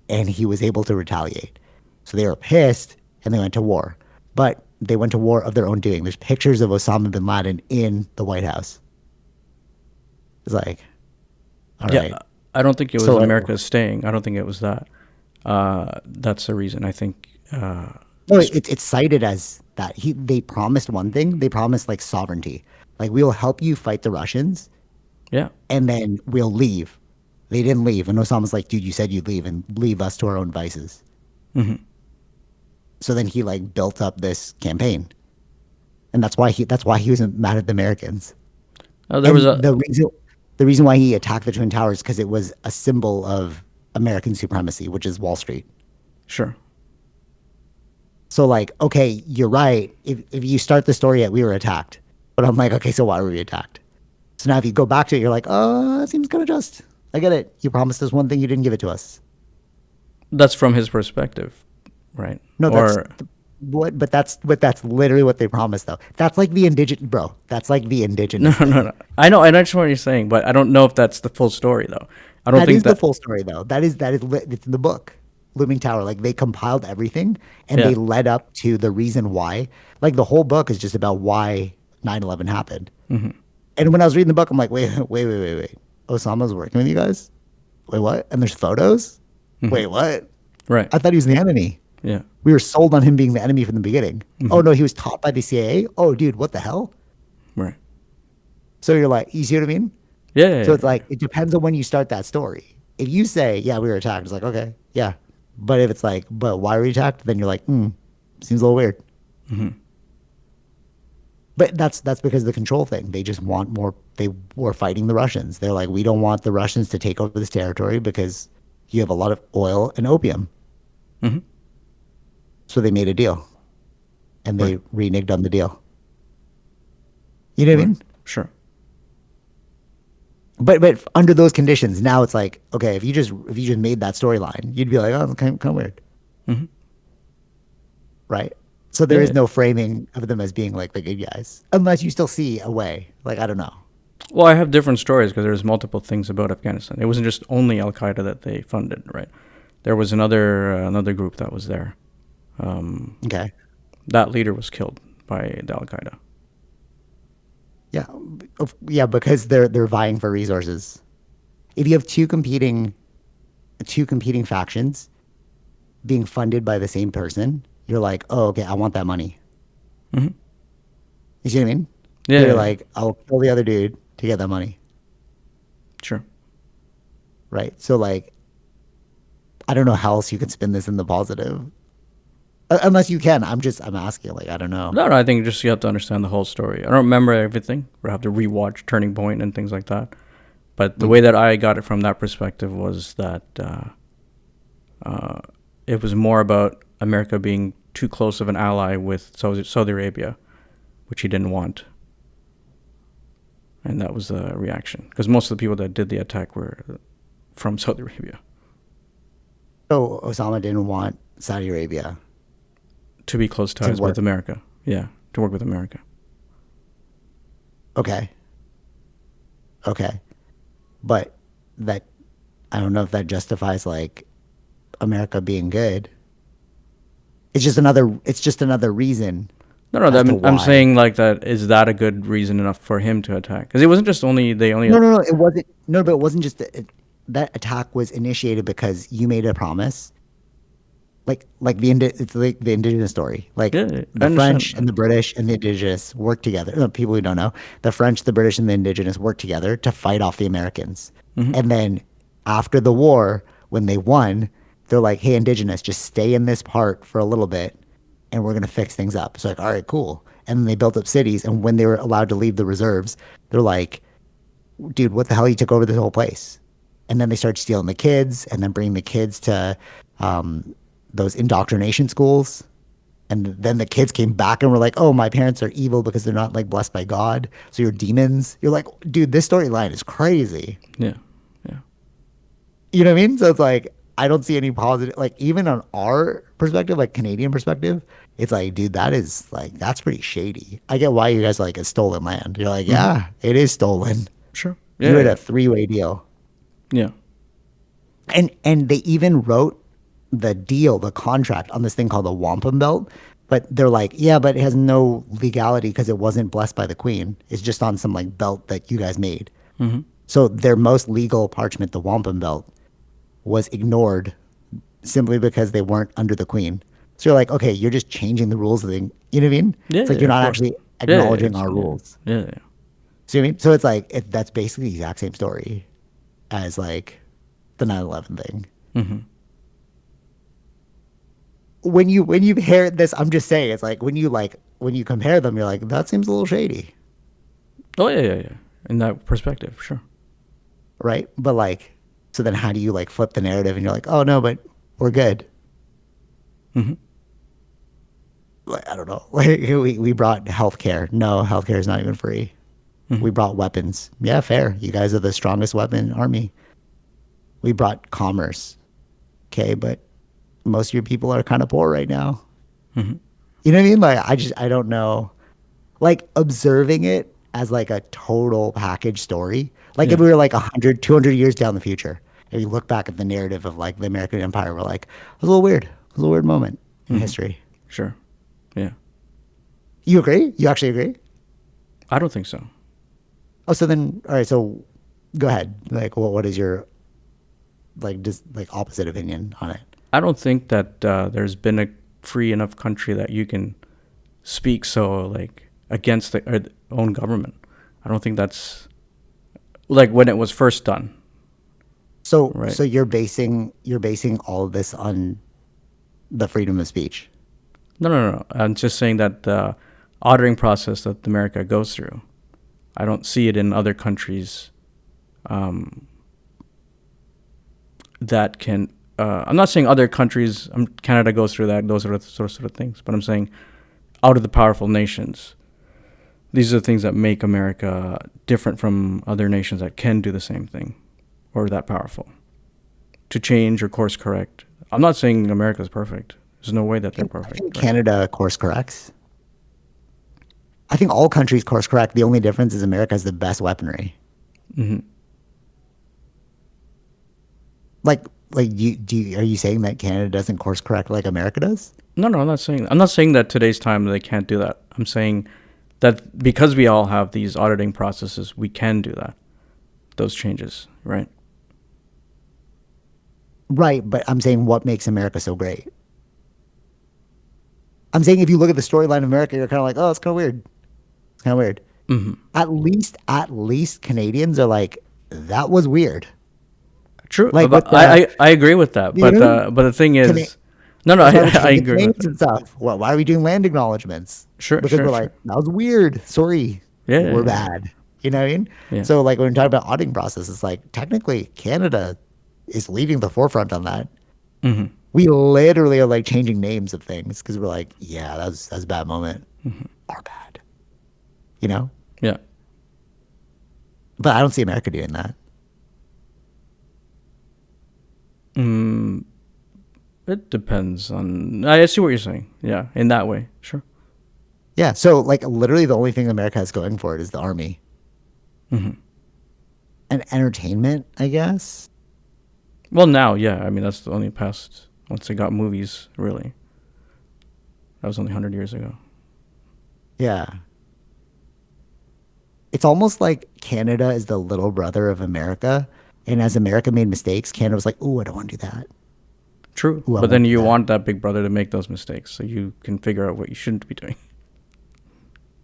and he was able to retaliate. So they were pissed and they went to war. But they went to war of their own doing. There's pictures of Osama bin Laden in the White House. It's like, all Yeah, right. I don't think it was So America staying. I don't think it was that. That's the reason. I think. no, s- it's cited as that they promised one thing. They promised like sovereignty. Like we will help you fight the Russians, yeah. and then we'll leave. They didn't leave, and Osama's like, dude, you said you'd leave and leave us to our own vices. Hmm. So then he like built up this campaign, and that's why he was mad at the Americans. There was And a the reason why he attacked the Twin Towers because it was a symbol of American supremacy, which is Wall Street. sure. So like, okay, you're right. If you start the story at we were attacked, but I'm like, okay, so why were we attacked? So now if you go back to it, you're like, oh, that seems kind of just. I get it. You promised us one thing, you didn't give it to us. That's from his perspective, right? No, that's Or what. But that's literally what they promised, though. That's like the indigenous, bro. That's like the no, indigenous no, thing. no. I know what you're saying, but I don't know if that's the full story, though. I don't That think is the that. full story, though. It's in the book, Looming Tower. Like they compiled everything, and Yeah. they led up to the reason why. Like the whole book is just about why 9/11 happened. Hmm. And when I was reading the book, I'm like, wait. Osama's working with you guys? Wait, what? And there's photos? Hmm. Wait, what? Right. I thought he was the enemy. Yeah. We were sold on him being the enemy from the beginning. Oh Hmm. no, he was taught by the CIA? Oh dude, what the hell? Right. So you're like, you see what I mean? Yeah, yeah, So yeah, it's like it depends on when you start that story. If you say, "Yeah, we were attacked," it's like, okay, yeah. But if it's like, "But why were we attacked?" Then you're like, seems a little weird. yeah. Hmm. But that's because of the control thing. They just want more. They were fighting the Russians. They're like, we don't want the Russians to take over this territory because you have a lot of oil and opium. Hmm. So they made a deal and Right, they reneged on the deal. You know what I right. mean? Sure. But under those conditions, now it's like, okay, if you just made that storyline, you'd be like, oh, kind of weird, Hmm. right? So there Yeah, is yeah. no framing of them as being like the good guys, unless you still see a way. Like I don't know. Well, I have different stories because there's multiple things about Afghanistan. It wasn't just only Al Qaeda that they funded, right? There was another group that was there. Um, Okay, that leader was killed by the Al Qaeda. yeah, yeah, because they're vying for resources. If you have two competing factions being funded by the same person, you're like, oh, okay, I want that money. Hmm. You see what I mean? Yeah, So yeah, you're yeah. like, I'll kill the other dude to get that money, Sure. right? So like, I don't know how else you can spin this in the positive, unless you can. I'm asking. Like, I don't know. No, no, I think just you have to understand the whole story. I don't remember everything. We have to rewatch Turning Point and things like that. But the Mm. way that I got it from that perspective was that uh, it was more about America being too close of an ally with Saudi Arabia, which he didn't want. And that was the reaction. Because most of the people that did the attack were from Saudi Arabia. So Osama didn't want Saudi Arabia To be close to ties with work. America. Yeah, to work with America. Okay, okay, but that I don't know if that justifies like America being good. It's just another reason No, no, as to I'm why. saying like that. Is that a good reason enough for him to attack? Because it wasn't just only they only. No, it wasn't. No, but it wasn't just that attack was initiated because you made a promise. It's like the indigenous story. Like Yeah, yeah, I the understand French that. and the British and the indigenous work together. No, people who don't know, the French, the British, and the indigenous work together to fight off the Americans. Hmm. And then after the war, when they won, they're like, "Hey, indigenous, just stay in this part for a little bit, and we're gonna fix things up." It's like, all right, cool. And then they built up cities. And when they were allowed to leave the reserves, they're like, dude, what the hell? You took over this whole place. And then they started stealing the kids and then bringing the kids to um, those indoctrination schools. And then the kids came back and were like, oh, my parents are evil because they're not like blessed by God. So you're demons. You're like, dude, this storyline is crazy. Yeah, yeah, You know what I mean? So it's like, I don't see any positive, like, even on our perspective, like Canadian perspective, it's like, dude, that is like, that's pretty shady. I get why you guys are like, it's stolen land. You're like, hmm, yeah, it is stolen. sure. You Yeah, had yeah, a three-way deal. yeah. And they even wrote the deal, the contract on this thing called the wampum belt. But they're like, yeah, but it has no legality because it wasn't blessed by the queen. It's just on some like belt that you guys made. Hmm. So their most legal parchment, the wampum belt, was ignored simply because they weren't under the queen. So you're like, okay, you're just changing the rules of the, you know what I mean? Yeah, It's like yeah, you're of not course. actually Yeah, yeah, acknowledging it's our yeah, rules. yeah, yeah. See what I mean? So it's like that's basically the exact same story as like the 9/11 thing. Hmm. When you hear this, I'm just saying it's like when you compare them, you're like that seems a little shady, Oh yeah, yeah, yeah. In that perspective, sure. right? But like, so then how do you like flip the narrative and you're like, oh no, but we're good. Hmm. Like I don't know. Like we brought healthcare. No, healthcare is not even free. Hmm. We brought weapons. Yeah, fair. You guys are the strongest weapon army. We brought commerce. Okay, but most of your people are kind of poor right now. Hmm. You know what I mean? Like I don't know. Like observing it as like a total package story. Like if Yeah. we were like 100, 200 years down the future, and you look back at the narrative of like the American Empire, we're like, it was a little weird. It was a little weird moment in Hmm. history. Sure. Yeah. You agree? You actually agree? I don't think so. Oh, so then, all right. So go ahead. Like, what is your like just like opposite opinion on it? I don't think that there's been a free enough country that you can speak so like against the own government. I don't think that's like when it was first done, right? So you're basing all of this on the freedom of speech. No, no, no. I'm just saying that the auditing process that America goes through, I don't see it in other countries um, that can. I'm not saying other countries. Canada goes through that. Those are the sort of things. But I'm saying out of the powerful nations, these are the things that make America different from other nations that can do the same thing or that powerful to change or course correct. I'm not saying America's perfect. There's no way that they're I think perfect, right? Canada course corrects. I think all countries course correct. The only difference is America has the best weaponry. Hmm. Like, are you saying that Canada doesn't course correct like America does? No, no, I'm not saying. I'm not saying that today's time they can't do that. I'm saying that because we all have these auditing processes, we can do that. Those changes, right? Right, but I'm saying what makes America so great. I'm saying if you look at the storyline of America, you're kind of like, oh, it's kind of weird. It's kind of weird. Hmm. At least Canadians are like, that was weird. True, Like but with the, I agree with that. you know, But the thing Cana- is, no, no, that's why we're I changing agree with names that. and stuff. Well, why are we doing land acknowledgements? Sure, Because sure, we're like, sure. that was weird. Sorry, Yeah, yeah, we're yeah, bad. You know what I mean? yeah. So like when we talk about auditing process, it's like technically Canada is leading the forefront on that. Hmm. We literally are like changing names of things because we're like, yeah, that's a bad moment. Our bad. You know? Yeah. But I don't see America doing that. Mm, it depends on. I see what you're saying. Yeah, in that way, sure. Yeah. So like literally the only thing America has going for it is the army Hmm. and entertainment, I guess. Well, now, yeah. I mean, that's the only past. Once they got movies, really, that was only 100 years ago. Yeah. It's almost like Canada is the little brother of America. And as America made mistakes, Canada was like, "Ooh, I don't want to do that. True, Ooh, I but won't then do you that." want that big brother to make those mistakes, so you can figure out what you shouldn't be doing.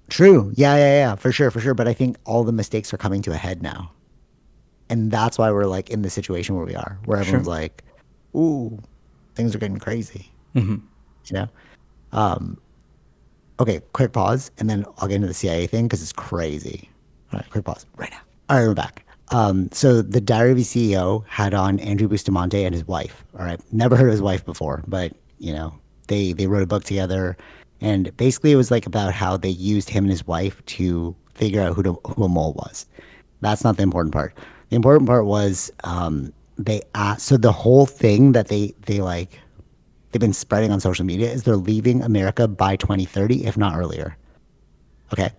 True. Yeah, yeah, yeah, for sure, for sure. But I think all the mistakes are coming to a head now. And that's why we're like in the situation where we are, where Sure. everyone's like, "Ooh, things are getting crazy." Hmm. You know? Okay, quick pause, and then I'll get into the CIA thing because it's crazy. All right, quick pause right now. All right, we're back. So the Diary of a CEO had on Andrew Bustamante and his wife. All right, never heard of his wife before, but they wrote a book together, and basically it was like about how they used him and his wife to figure out who a mole was. That's not the important part. The important part was they asked. So the whole thing that they like they've been spreading on social media is they're leaving America by 2030, if not earlier. Okay.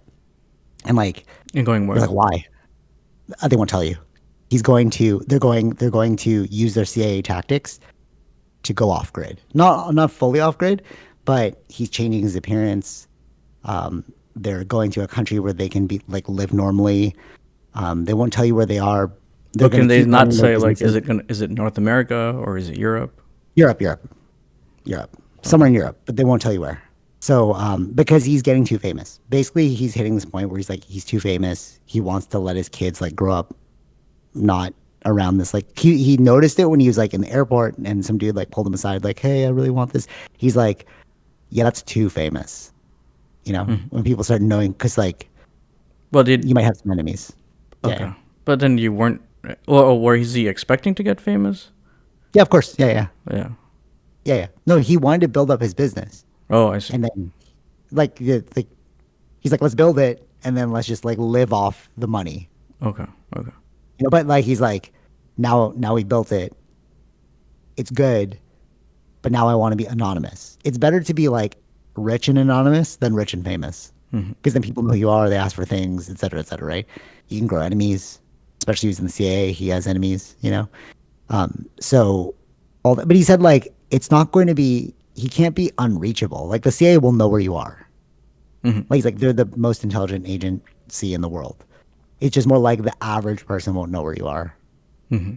And like, And going you're where? like, why? They won't tell you. They're going to use their CIA tactics to go off grid. Not fully off grid, but he's changing his appearance. They're going to a country where they can be like live normally. They won't tell you where they are. They're But going can to they keep not running their say like, businesses. is it North America or is it Europe? Europe, Europe, somewhere Okay. in Europe, but they won't tell you where. So, because he's getting too famous, basically, he's hitting this point where he's like, he's too famous. He wants to let his kids like grow up not around this. Like, he noticed it when he was like in the airport, and some dude like pulled him aside, like, "Hey, I really want this." He's like, "Yeah, that's too famous." Hmm. When people start knowing, because like Well, did you might have some enemies. Yeah, okay. yeah, But then you weren't. Or were he expecting to get famous? yeah. Of course, yeah, yeah, Yeah. yeah, yeah. No, he wanted to build up his business, Oh, I see. and then like he's like, "Let's build it, and then let's just like live off the money." Okay. Okay. But like he's like, now we built it. It's good, but now I want to be anonymous. It's better to be like rich and anonymous than rich and famous. Hmm. Because then people know who you are, they ask for things, et cetera, right? You can grow enemies, especially who's in the CIA. He has enemies. So all that, but he said like it's not going to be. He can't be unreachable. Like the CIA will know where you are. Hmm. Like he's like they're the most intelligent agency in the world. It's just more like the average person won't know where you are. Hmm.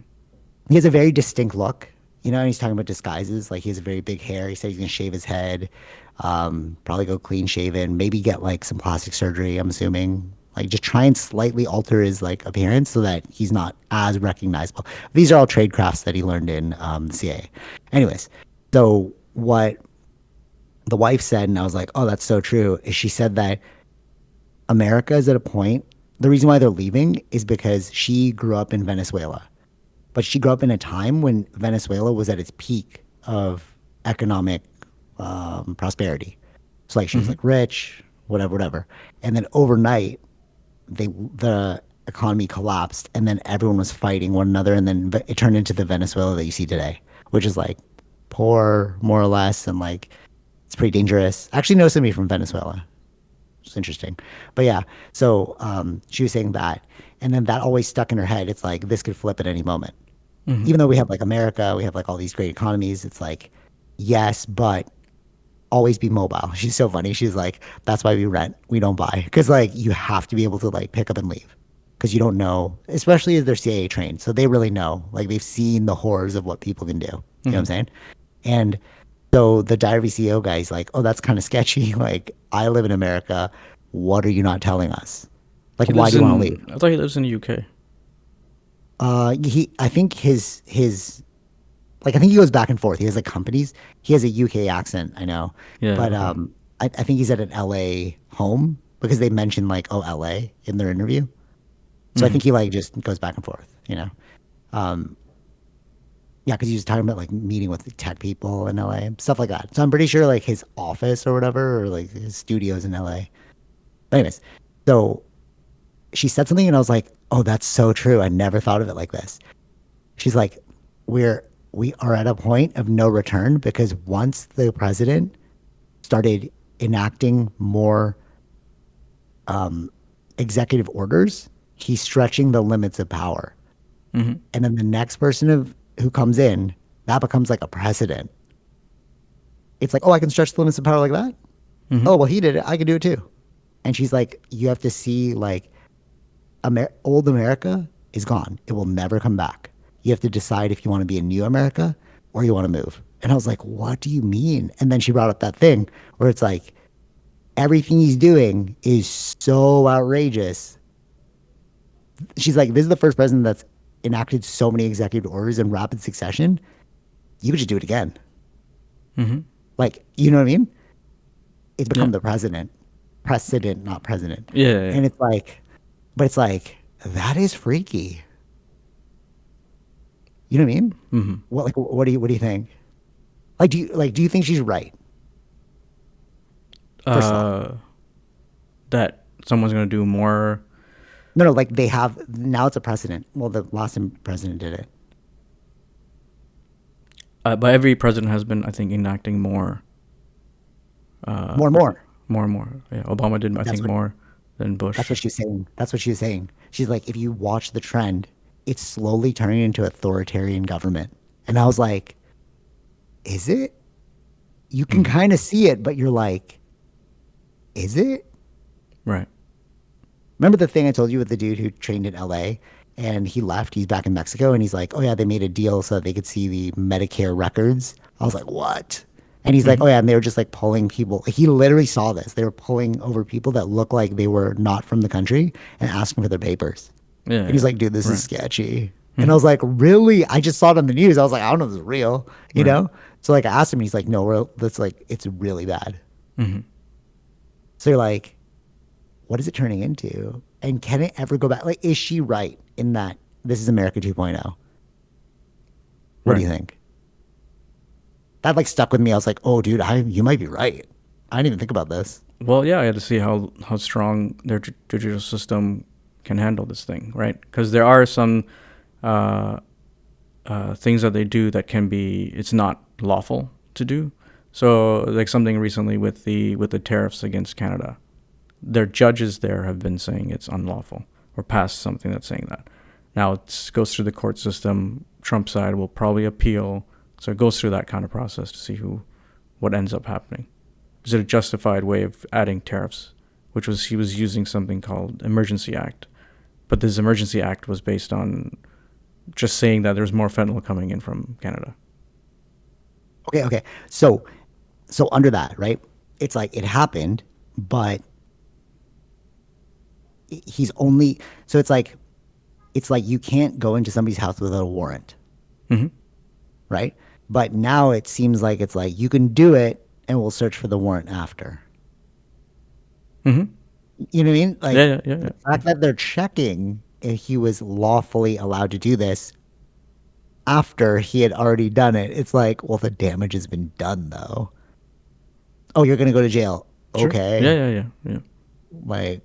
He has a very distinct look. And he's talking about disguises. Like he has a very big hair. He said he's gonna shave his head, probably go clean shaven, maybe get like some plastic surgery. I'm assuming. Like just try and slightly alter his like appearance so that he's not as recognizable. These are all trade crafts that he learned in the CIA. Anyways, so what the wife said, and I was like, oh, that's so true, is she said that America is at a point, the reason why they're leaving is because she grew up in Venezuela. But she grew up in a time when Venezuela was at its peak of economic prosperity. So like she was Mm-hmm. like rich, whatever, whatever. And then overnight, the economy collapsed, and then everyone was fighting one another, and then it turned into the Venezuela that you see today, which is like poor, more or less, and like it's pretty dangerous. I actually know somebody from Venezuela. It's interesting. But yeah, so she was saying that. And then that always stuck in her head. It's like, this could flip at any moment. Mm-hmm. Even though we have like America, we have like all these great economies. It's like, yes, but always be mobile. She's so funny. She's like, that's why we rent, we don't buy. Cause like you have to be able to like pick up and leave. Cause you don't know, especially if they're CIA trained. So they really know. Like they've seen the horrors of what people can do. You know what Mm-hmm. I'm saying? And so the Diary CEO guy's like, oh, that's kind of sketchy. Like, I live in America. What are you not telling us? Like, He why lives do you want to in. leave? I thought he lives in the UK. I think I think he goes back and forth. He has like companies. He has a UK accent, I know, Yeah. but Okay. I think he's at an LA home because they mentioned like, oh, LA in their interview. So I Mm-hmm. think he like just goes back and forth, you know. Um, yeah, because he was talking about like meeting with the tech people in LA and stuff like that. So I'm pretty sure like his office or whatever, or like his studios in LA. But anyways, so she said something and I was like, oh, that's so true. I never thought of it like this. She's like, we are at a point of no return because once the president started enacting more executive orders, he's stretching the limits of power. Mm-hmm. And then the next person who comes in, that becomes like a precedent. It's like, oh, I can stretch the limits of power like that. Mm-hmm. Oh, well, he did it. I can do it too. And she's like, you have to see like old America is gone. It will never come back. You have to decide if you want to be a new America or you want to move. And I was like, what do you mean? And then she brought up that thing where it's like, everything he's doing is so outrageous. She's like, this is the first president that's enacted so many executive orders in rapid succession. You could just do it again. Mm-hmm. Like, you know what I mean? It's Yeah. become the precedent, not president. Yeah. Yeah. Yeah. And it's like, but it's like, that is freaky. You know what I mean? Mm-hmm. What do you think? Do you think she's right? First of all, Uh, that someone's gonna do more. no, no, like they have now it's a precedent. Well, the last president did it. But every president has been, I think, enacting more. Uh, More and more. more and more. Yeah. Obama did, I That's think, what more than that's Bush. what she was saying. That's what she was saying. She's like, if you watch the trend, it's slowly turning into authoritarian government. And I was like, is it? You can Mm-hmm. kind of see it, but you're like, is it? Right. Remember the thing I told you with the dude who trained in LA and he left? He's back in Mexico and he's like, oh, yeah, they made a deal so that they could see the Medicare records. I was like, what? And he's like, Mm-hmm. oh, yeah. And they were just like pulling people. He literally saw this. They were pulling over people that looked like they were not from the country and asking for their papers. Yeah. And he's Yeah. like, dude, this is Right. sketchy. And I Mm-hmm. was like, really? I just saw it on the news. I was like, I don't know if this is real, you Right. know? So like I asked him, he's like, no, that's like, it's really bad. Mm-hmm. So you're like, what is it turning into? And can it ever go back? Like, is she right in that this is America 2.0? What do Right. you think? That like stuck with me. I was like, oh, dude, you might be right. I didn't even think about this. Well, yeah, I had to see how strong their judicial system can handle this thing, right? Because there are some uh, things that they do that can be it's not lawful to do. So, like something recently with the tariffs against Canada, their judges there have been saying it's unlawful or passed something that's saying that. Now it goes through the court system. Trump's side will probably appeal, so it goes through that kind of process to see what ends up happening. Is it a justified way of adding tariffs, which was he was using something called Emergency Act, but this Emergency Act was based on just saying that there's more fentanyl coming in from Canada. Okay, okay. So under that, right? It's like it happened, but he's only so it's like you can't go into somebody's house without a warrant, Mm-hmm. right? But now it seems like it's like you can do it and we'll search for the warrant after. Mm-hmm. You know what I mean? Yeah, Like yeah, yeah, the yeah. fact that they're checking if he was lawfully allowed to do this after he had already done it. It's like, well, the damage has been done though. Oh, you're gonna go to jail. Sure. Yeah, Okay. yeah, yeah, yeah. Like,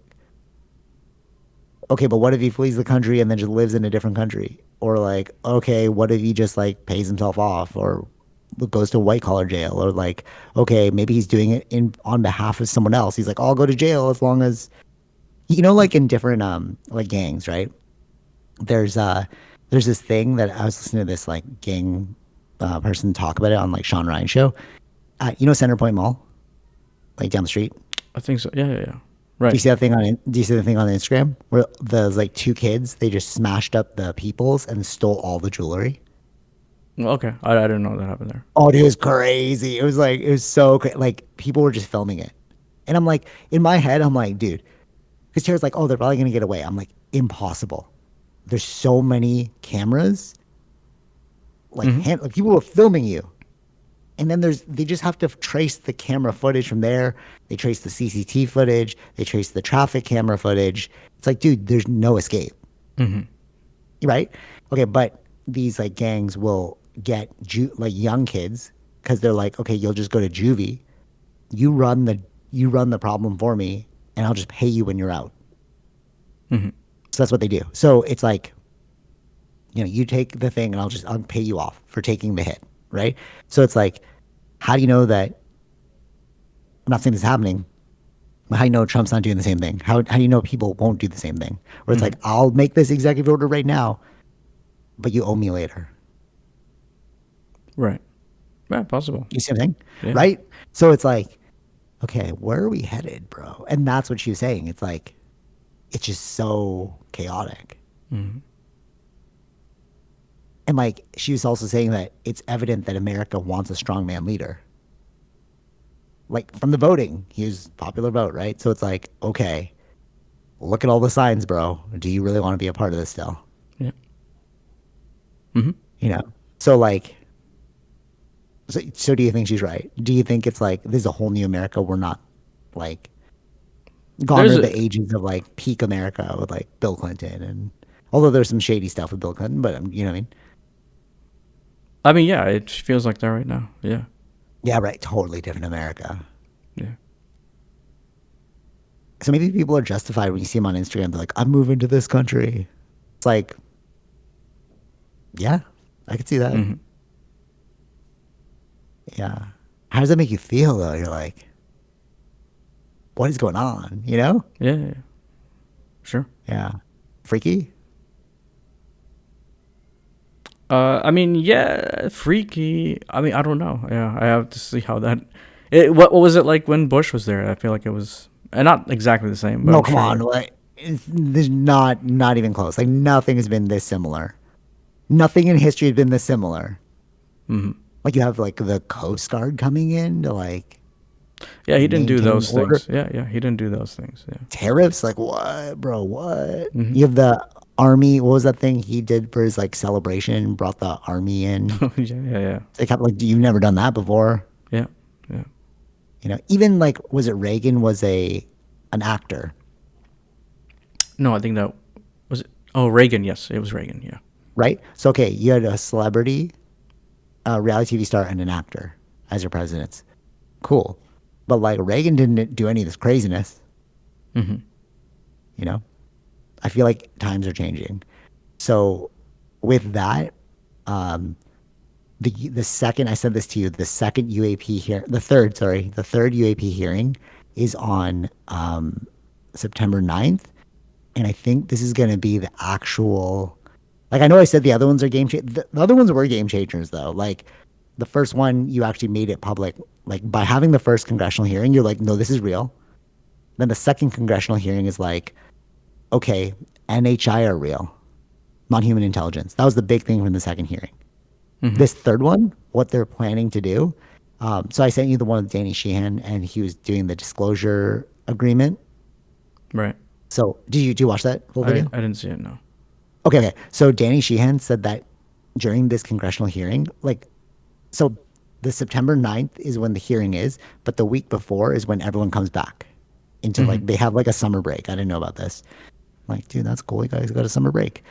okay, but what if he flees the country and then just lives in a different country? Or like, okay, what if he just like pays himself off or goes to white collar jail? Or like, okay, maybe he's doing it in on behalf of someone else. He's like, I'll go to jail as long as like in different like gangs, right? There's uh there's this thing that I was listening to this like gang person talk about it on like Sean Ryan show. Center Point Mall, like down the street. I think so. Yeah, yeah, yeah. Do you Right. see that thing on? Do you see the thing on Instagram where there's like two kids? They just smashed up the peoples and stole all the jewelry. Well, okay. I didn't know that happened there. Oh, dude, it was crazy. It was so crazy. Like people were just filming it, and I'm like, in my head, I'm like, dude, because Tara's like, oh, they're probably gonna get away. I'm like, impossible. There's so many cameras, Mm-hmm. like people were filming you, and then they just have to trace the camera footage from there. They trace the CCT footage. They trace the traffic camera footage. It's like, dude, there's no escape. Mm-hmm. Right? Okay, but these like gangs will get like young kids because they're like, okay, you'll just go to juvie. You run the problem for me, and I'll just pay you when you're out. Mm-hmm. So that's what they do. So it's like, you take the thing, and I'll pay you off for taking the hit, right? So it's like, how do you know that? I'm not saying this is happening, but how do you know Trump's not doing the same thing? How do you know people won't do the same thing? Where it's like, Mm-hmm. I'll make this executive order right now, but you owe me later. Right. Yeah, possible. You see what I'm saying? Yeah. Right? So it's like, okay, where are we headed, bro? And that's what she was saying. It's like, it's just so chaotic. Mm-hmm. And like, she was also saying that it's evident that America wants a strongman leader. Like, from the voting, he was popular vote, right? So it's like, okay, look at all the signs, bro. Do you really want to be a part of this still? Yeah. Mm-hmm. You know? So, like, so do you think she's right? Do you think it's like, this is a whole new America? We're not, like, gone There's are a, the ages of like peak America with like Bill Clinton, and although there's some shady stuff with Bill Clinton, but you know what I mean? I mean, yeah, it feels like that right now. Yeah. Yeah, right. Totally different America. Yeah. So maybe people are justified when you see them on Instagram. They're like, "I'm moving to this country." It's like, yeah, I could see that. Mm-hmm. Yeah. How does that make you feel though? You're like, what is going on? You know? Yeah, yeah, yeah. Sure. Yeah. Freaky. I mean, yeah, freaky. I mean, I don't know. Yeah, I have to see how that. What was it like when Bush was there? I feel like it was not exactly the same, but No, I'm come sure. on. Like, there's not even close. Like nothing has been this similar. Nothing in history has been this similar. Mm-hmm. Like you have like the Coast Guard coming in to like Yeah, he didn't do maintain those order. things. Yeah, yeah, he didn't do those things. Yeah. Tariffs, like what, bro? What? Mm-hmm. You have the army. What was that thing he did for his like celebration? Brought the army in. Yeah, yeah, yeah, They kept like, you've never done that before. yeah, yeah. Even like, was it Reagan was an actor, No, I think that was it. Oh, Reagan. Yes, it was Reagan. Yeah. right? So okay, you had a celebrity, a reality TV star, and an actor as your presidents. Cool, but like Reagan didn't do any of this craziness. Mm-hmm. You know, I feel like times are changing. So with that, um, the second I said this to you, the second UAP here, the third UAP hearing is on September 9th. And I think this is going to be the actual, like, I know I said the other ones are the other ones were game changers though. Like the first one, you actually made it public. Like by having the first congressional hearing, you're like, no, this is real. Then the second congressional hearing is like, okay, NHI are real, non-human intelligence. That was the big thing from the second hearing. Mm-hmm. This third one, what they're planning to do. So I sent you the one with Danny Sheehan, and he was doing the disclosure agreement. Right. So did you watch that whole video? I didn't see it. No. Okay, okay. So Danny Sheehan said that during this congressional hearing, like, so the September 9th is when the hearing is, but the week before is when everyone comes back into Hmm. like, they have like a summer break. I didn't know about this. I'm like, dude, that's cool. You guys got a summer break.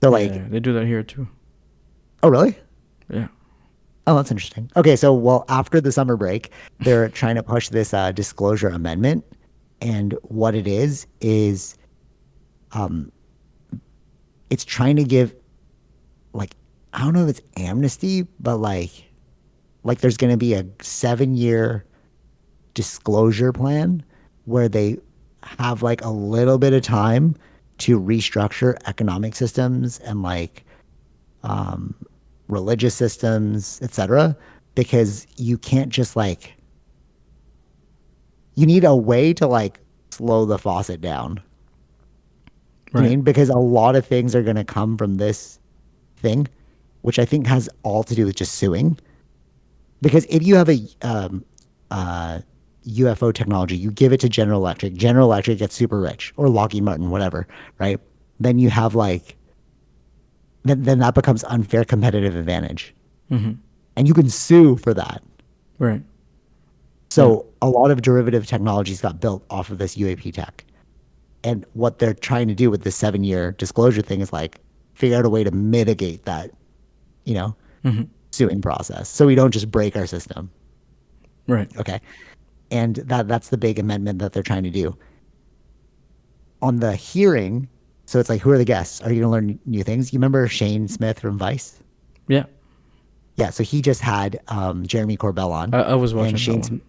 So like, Yeah, they do that here too. oh, really? Yeah. Oh, that's interesting. Okay, so well, after the summer break, they're trying to push this disclosure amendment, and what it is it's trying to give, like, I don't know if it's amnesty, but like there's going to be a 7 year disclosure plan where they have like a little bit of time to restructure economic systems and like religious systems, etc. Because you can't just like, you need a way to like slow the faucet down. You know what I Right. mean? Because a lot of things are going to come from this thing, which I think has all to do with just suing. Because if you have a UFO technology, you give it to General Electric. General Electric gets super rich, or Lockheed Martin, whatever, right? Then you have like, then that becomes unfair competitive advantage, Hmm. and you can sue for that. Right. Yeah. So a lot of derivative technologies got built off of this UAP tech. And what they're trying to do with this 7 year disclosure thing is like figure out a way to mitigate that, you know, Hmm. suing process. So we don't just break our system. Right. Okay. And that's the big amendment that they're trying to do. On the hearing, so it's like, who are the guests? Are you going to learn new things? You remember Shane Smith from Vice? Yeah. Yeah. So he just had Jeremy Corbell on. I was And watching that Shane one. Smith.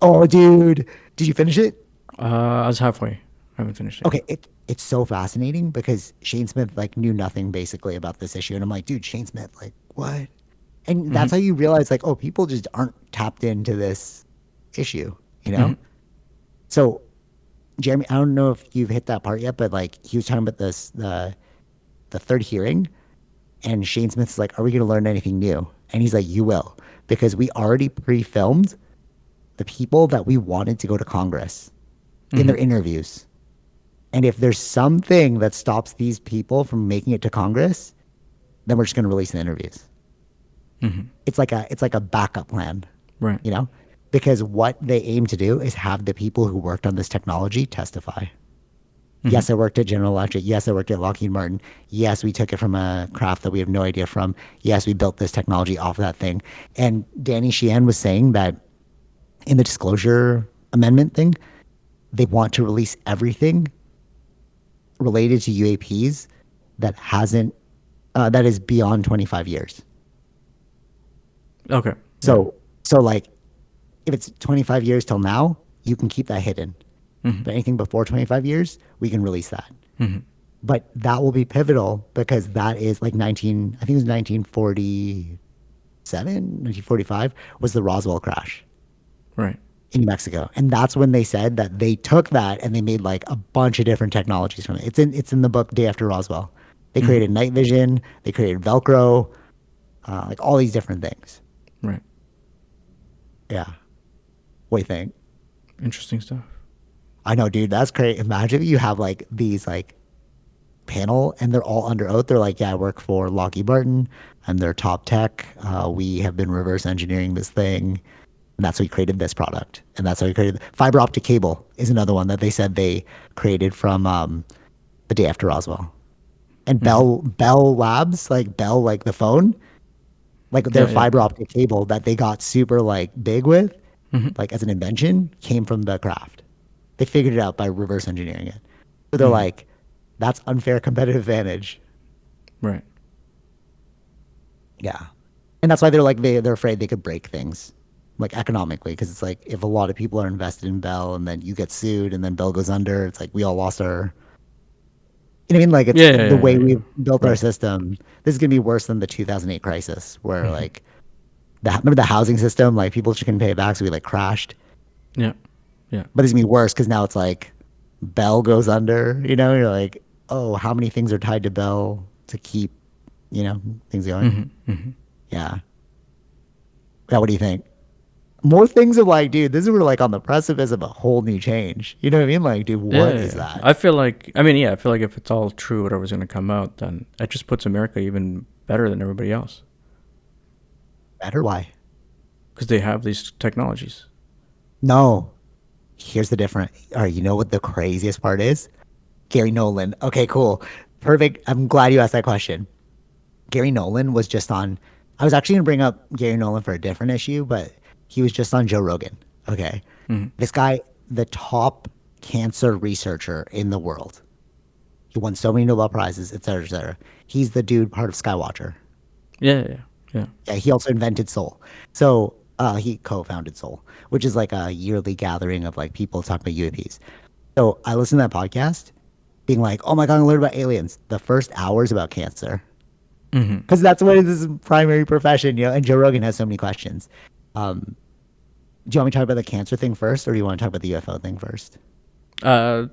Oh, dude. Did you finish it? I was halfway. I haven't finished it yet. Okay, it's so fascinating because Shane Smith like knew nothing basically about this issue, and I'm like, dude, Shane Smith, like what? And Hmm. that's how you realize like, oh, people just aren't tapped into this issue, you Hmm. know? So Jeremy, I don't know if you've hit that part yet, but like he was talking about this the third hearing, and Shane Smith's like, are we going to learn anything new? And he's like, you will, because we already pre-filmed the people that we wanted to go to Congress in Hmm. their interviews. And if there's something that stops these people from making it to Congress, then we're just going to release the interviews. Hmm. It's like a backup plan, Right. you know? Because what they aim to do is have the people who worked on this technology testify. Hmm. Yes, I worked at General Electric. Yes, I worked at Lockheed Martin. Yes, we took it from a craft that we have no idea from. Yes, we built this technology off of that thing. And Danny Sheehan was saying that in the disclosure amendment thing, they want to release everything related to UAPs that hasn't that is beyond 25 years. Okay. Yeah. So like if it's 25 years till now, you can keep that hidden. Hmm. But anything before 25 years, we can release that. Hmm. But that will be pivotal because that is like 19, I think it was 1947, 1945 was the Roswell crash Right. in New Mexico. And that's when they said that they took that and they made like a bunch of different technologies from it. It's in the book Day After Roswell. They Hmm. created night vision, they created Velcro, like all these different things. Right. Yeah. What do you think? Interesting stuff. I know, dude, that's great. Imagine if you have like these like panel and they're all under oath. They're like, yeah, I work for Lockheed Martin. I'm their top tech. We have been reverse engineering this thing. And that's how we created this product. And that's how we created fiber optic cable is another one that they said they created from the Day After Roswell. And Hmm. Bell Labs, like Bell, like the phone, like their Yeah. Yeah. fiber optic cable that they got super like big with, Hmm. like as an invention, came from the craft. They figured it out by reverse engineering it. So they're Hmm. like, that's unfair competitive advantage. Right. Yeah. And that's why they're like they're afraid they could break things like economically because it's like if a lot of people are invested in Bell and then you get sued and then Bell goes under, it's like we all lost our, you know what I mean? Like it's Yeah. Yeah. the Yeah. way Yeah. Yeah. we've built our Right. system. This is gonna be worse than the 2008 crisis where Hmm. like remember the housing system, like people just couldn't pay it back, so we like crashed. Yeah. Yeah. But it's gonna be worse because now it's like Bell goes under. You know, you're like, oh, how many things are tied to Bell to keep, things going? Hmm. Hmm. Yeah. Yeah. What do you think? more things of like, dude, this is we're like on the precipice of a whole new change. You know what I mean? Like, dude, Yeah, what yeah, is yeah. that? I feel like, I mean, yeah, I feel like if it's all true, whatever's going to come out, then it just puts America even better than everybody else Better? Why? because they have these technologies. No. Here's the difference. All right, you know what the craziest part is? Gary Nolan. Okay, cool. Perfect. I'm glad you asked that question. Gary Nolan was just on. I was actually going to bring up Gary Nolan for a different issue, but he was just on Joe Rogan. Okay. Hmm. This guy, the top cancer researcher in the world. He won so many Nobel Prizes, et cetera, et cetera. He's the dude part of Skywatcher. Yeah, yeah, yeah. Yeah, he also invented Soul. So he co-founded Soul, which is like a yearly gathering of like people talking about UAPs. So I listened to that podcast, being like, "Oh my god, I learned about aliens." The first hour is about cancer, Hmm. because that's what is his primary profession, you know. And Joe Rogan has so many questions. Um, do you want me to talk about the cancer thing first, or do you want to talk about the UFO thing first? Uh,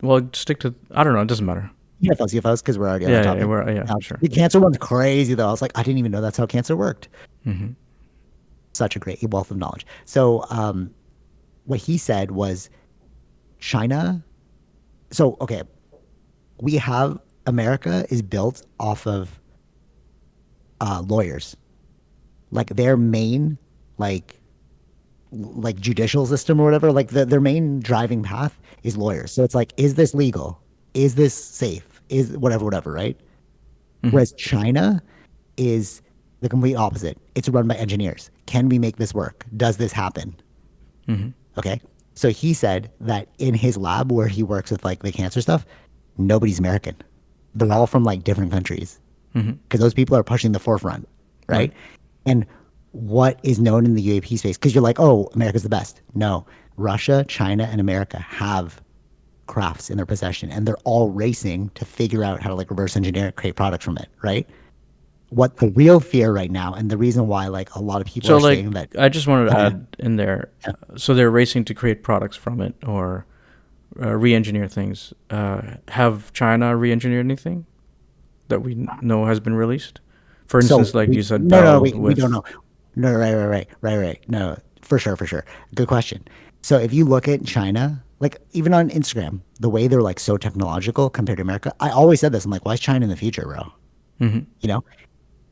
well, stick to, I don't know, it doesn't matter. UFOs, because we're already on that Yeah, yeah, topic. yeah, sure. The cancer one's crazy though. I was like, I didn't even know that's how cancer worked. Hmm. Such a great wealth of knowledge. So, what he said was China. So, okay, we have America is built off of lawyers. Like their main, like like judicial system or whatever, like their main driving path is lawyers. So it's like, is this legal? Is this safe? Is whatever, whatever, right? Hmm. Whereas China is the complete opposite. It's run by engineers. Can we make this work? Does this happen? Hmm. Okay. So he said that in his lab where he works with like the cancer stuff, nobody's American. They're all from like different countries Hmm. because those people are pushing the forefront, Right. right? And what is known in the UAP space, because you're like, oh, America's the best. No, Russia, China, and America have crafts in their possession, and they're all racing to figure out how to like reverse engineer it, create products from it, right? What the real fear right now, and the reason why like a lot of people So, are like, saying that, I just wanted to oh yeah, add in there. yeah. So they're racing to create products from it or re-engineer things. Have China re-engineered anything that we know has been released? For So instance, like we you said, no no Bell we don't with. know. No, right. No, for sure, for sure. Good question. So if you look at China, like even on Instagram, the way they're like so technological compared to America, I always said this. I'm like, why is China in the future, bro? Hmm. You know,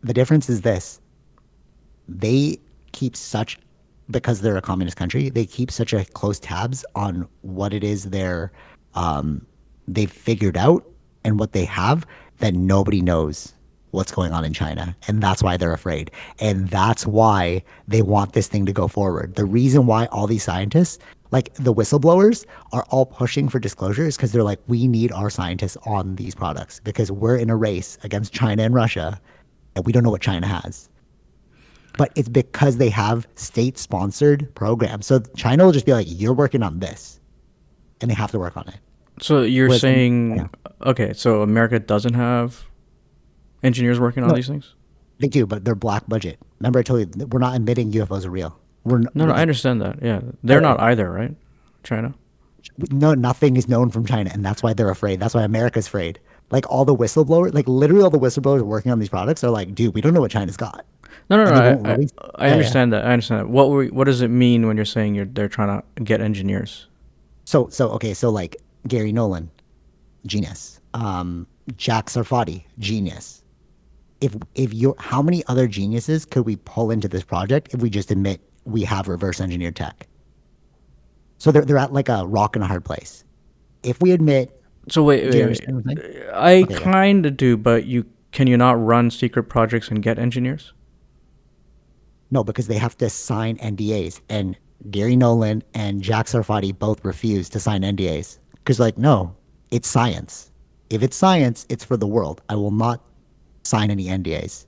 the difference is this: they keep such, because they're a communist country, they keep such a close tabs on what it is they've figured out and what they have, that nobody knows what's going on in China. And that's why they're afraid. And that's why they want this thing to go forward. The reason why all these scientists, like the whistleblowers, are all pushing for disclosure is because they're like, we need our scientists on these products because we're in a race against China and Russia and we don't know what China has. But it's because they have state sponsored programs. So China will just be like, you're working on this and they have to work on it. So you're Whereas, saying, yeah, okay, so America doesn't have engineers working on no, these things? they do, but they're black budget. Remember, I told you we're not admitting UFOs are real. No, no, We're I like, understand that. Yeah, they're right, not either, right? China. no, nothing is known from China, and that's why they're afraid. That's why America's afraid. Like all the whistleblowers, like literally all the whistleblowers working on these products are like, dude, we don't know what China's got, No, no, no. and they won't I release. I Yeah, yeah. understand that. I understand that. What does it mean when you're saying they're trying to get engineers? So okay, so like Gary Nolan, genius. Jack Sarfati, genius. If you, how many other geniuses could we pull into this project if we just admit we have reverse engineered tech? So they're at like a rock and a hard place. If we admit, So wait, do you wait, understand what I'm saying? wait. I Okay, yeah. kind of do, but you can you not run secret projects and get engineers? No, because they have to sign NDAs, and Gary Nolan and Jack Sarfati both refuse to sign NDAs because, like, no, it's science. If it's science, it's for the world. I will not sign any NDAs.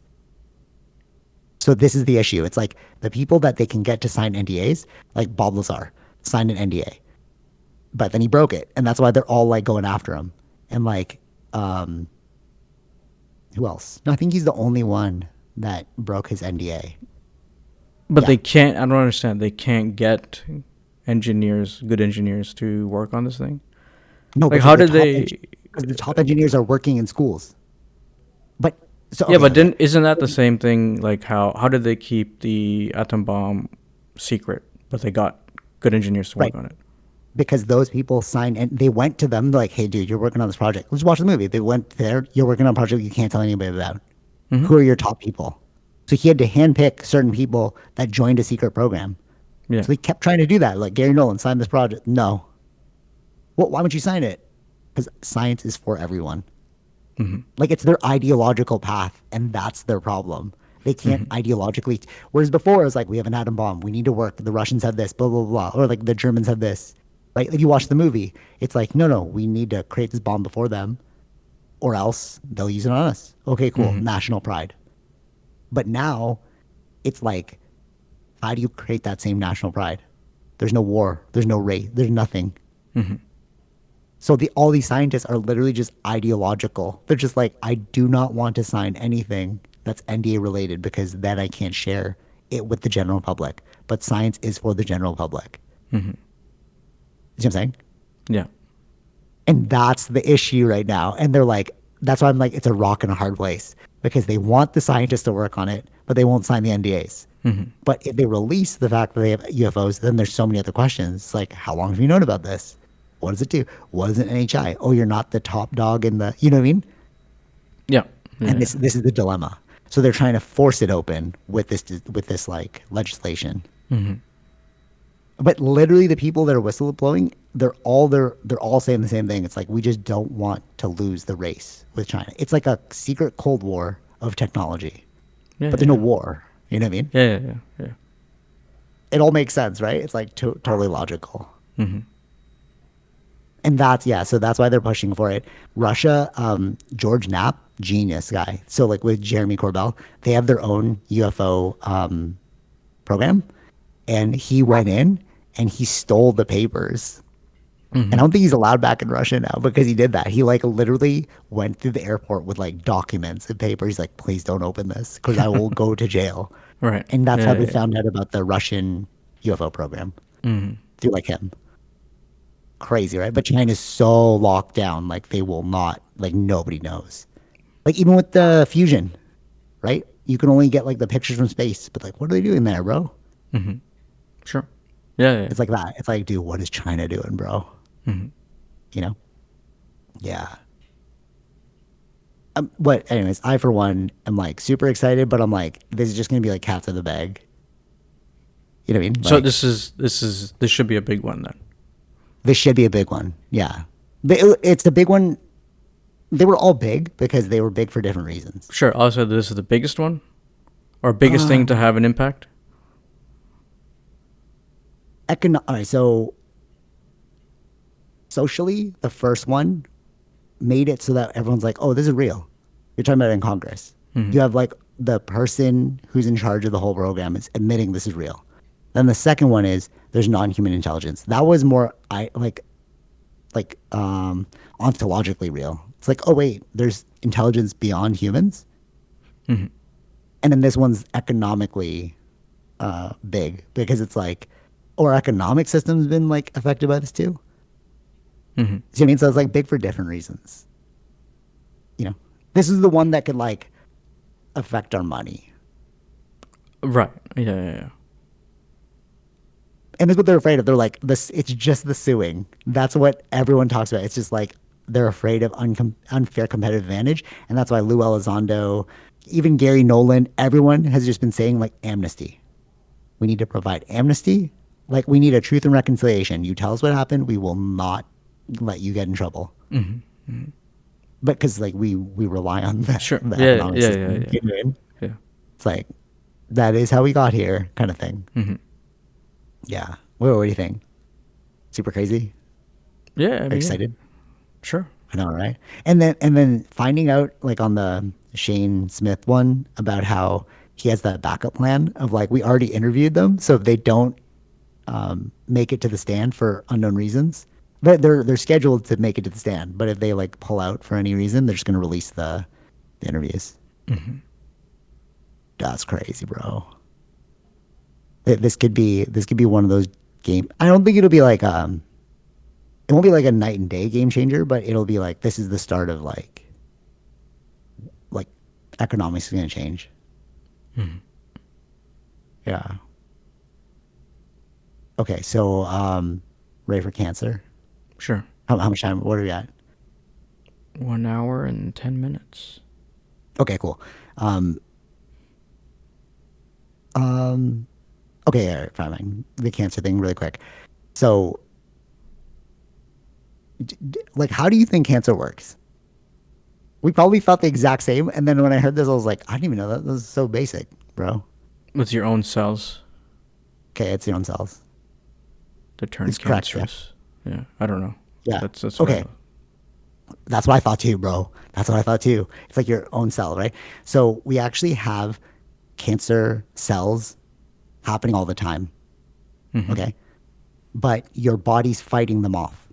So this is the issue. It's like the people that they can get to sign NDAs, like Bob Lazar, signed an NDA, but then he broke it, and that's why they're all like going after him. And like, um, who else? No, I think he's the only one that broke his NDA. But Yeah. they can't. I don't understand. They can't get engineers, good engineers, to work on this thing. No, Like, how did because the top engineers are working in schools. But so Yeah, okay, but okay. isn't that the same thing? Like, how did they keep the atom bomb secret? but they got good engineers to work Right. on it. Because those people signed and they went to them like, hey, dude, you're working on this project. Let's watch the movie. They went there. You're working on a project you can't tell anybody about. Hmm. Who are your top people? So he had to handpick certain people that joined a secret program. Yeah. So he kept trying to do that. Like, Gary Nolan, sign this project. No. Well, why would you sign it? Because science is for everyone. Hmm. Like, it's their ideological path, and that's their problem. They can't Hmm. ideologically. Whereas before, it was like, we have an atom bomb. We need to work. The Russians have this, blah, blah, blah. Or like the Germans have this. Like, if you watch the movie, it's like, no, no, we need to create this bomb before them, or else they'll use it on us. Okay, cool. Hmm. National pride. But now, it's like, how do you create that same national pride? There's no war. There's no race. There's nothing. Hmm. So all these scientists are literally just ideological. They're just like, I do not want to sign anything that's NDA related because then I can't share it with the general public. But science is for the general public. Hmm. You see what I'm saying? Yeah. And that's the issue right now. And they're like, that's why I'm like, it's a rock and a hard place because they want the scientists to work on it, but they won't sign the NDAs. Hmm. But if they release the fact that they have UFOs, then there's so many other questions. It's like, how long have you known about this? What does it do? What is an NHI? Oh, you're not the top dog in the, you know what I mean? Yeah. Yeah. And Yeah. this is the dilemma. So they're trying to force it open with this like legislation. Hmm. But literally, the people that are whistleblowing, they're all saying the same thing. It's like we just don't want to lose the race with China. It's like a secret Cold War of technology, Yeah. but there's no Yeah. war. You know what I mean? Yeah. Yeah. Yeah. Yeah. It all makes sense, right? It's like totally logical. Hmm. And that's yeah, so that's why they're pushing for it. Russia, George Knapp, genius guy. So like with Jeremy Corbell, they have their own UFO program, and he went in and he stole the papers. And I Hmm. don't think he's allowed back in Russia now because he did that. He like literally went through the airport with like documents and papers. He's like, please don't open this because I will go to jail. Right. And that's how Yeah. they Yeah. found out about the Russian UFO program Hmm. through like him. Crazy, right? But China's so locked down, like they will not, like nobody knows. Like even with the fusion, right? You can only get like the pictures from space, but like, what are they doing there, bro? Hmm. Sure. Yeah. Yeah. It's like that. It's like, dude, what is China doing, bro? Hmm. You know? Yeah. But anyways, I for one am like super excited, but I'm like, this is just gonna be like cats in the bag. You know what I mean? So Like this should be a big one then. this should be a big one. Yeah, but it's a big one. They were all big because they were big for different reasons. Sure. Also, this is the biggest one, or biggest thing to have an impact. All right, so socially, the first one made it so that everyone's like, "Oh, this is real." You're talking about it in Congress. Hmm. You have like the person who's in charge of the whole program is admitting this is real. Then the second one is there's non-human intelligence. That was more ontologically real. It's like, oh wait, there's intelligence beyond humans. Hmm. And then this one's economically big because it's like, our economic system's been like affected by this too. Hmm. See what I mean? So it's like big for different reasons. You know, this is the one that could like affect our money. Right. Yeah. Yeah. Yeah. And that's what they're afraid of. They're like, this. It's just the suing. That's what everyone talks about. It's just like they're afraid of unfair competitive advantage, and that's why Lou Elizondo, even Gary Nolan, everyone has just been saying like amnesty. We need to provide amnesty. Like we need a truth and reconciliation. You tell us what happened, we will not let you get in trouble. Hmm. But because like we rely on Sure. the Yeah. economic Yeah. system. Yeah. Yeah. You know what I mean? Yeah. It's like that is how we got here, kind of thing. Hmm. Yeah. What do you think? Super crazy? Yeah. I Are you mean, yeah. excited? Sure. I know, right? And then finding out like on the Shane Smith one about how he has that backup plan of like we already interviewed them, so if they don't make it to the stand for unknown reasons, but they're scheduled to make it to the stand. But if they like pull out for any reason, they're just gonna release the interviews. Hmm. That's crazy, bro. This could be one of those game. I don't think it'll be like it won't be like a night and day game changer, but it'll be like this is the start of like economics is gonna change. Hmm. Yeah. Okay, so ready for cancer? Sure. How much time? What are we at? 1 hour and 10 minutes. Okay, cool. Um, um, okay, all right, fine, fine. The cancer thing, really quick. So, like, how do you think cancer works? We probably felt the exact same, and then when I heard this, I was like, I didn't even know that. This is so basic, bro. With your own cells Okay, it's your own cells. that turn It's correct, yeah. cancerous. Yeah, I don't know. Yeah. That's what I. Okay, that's what I thought too, bro. That's what I thought too. It's like your own cell, right? So we actually have cancer cells happening all the time. Mm-hmm. Okay. But your body's fighting them off.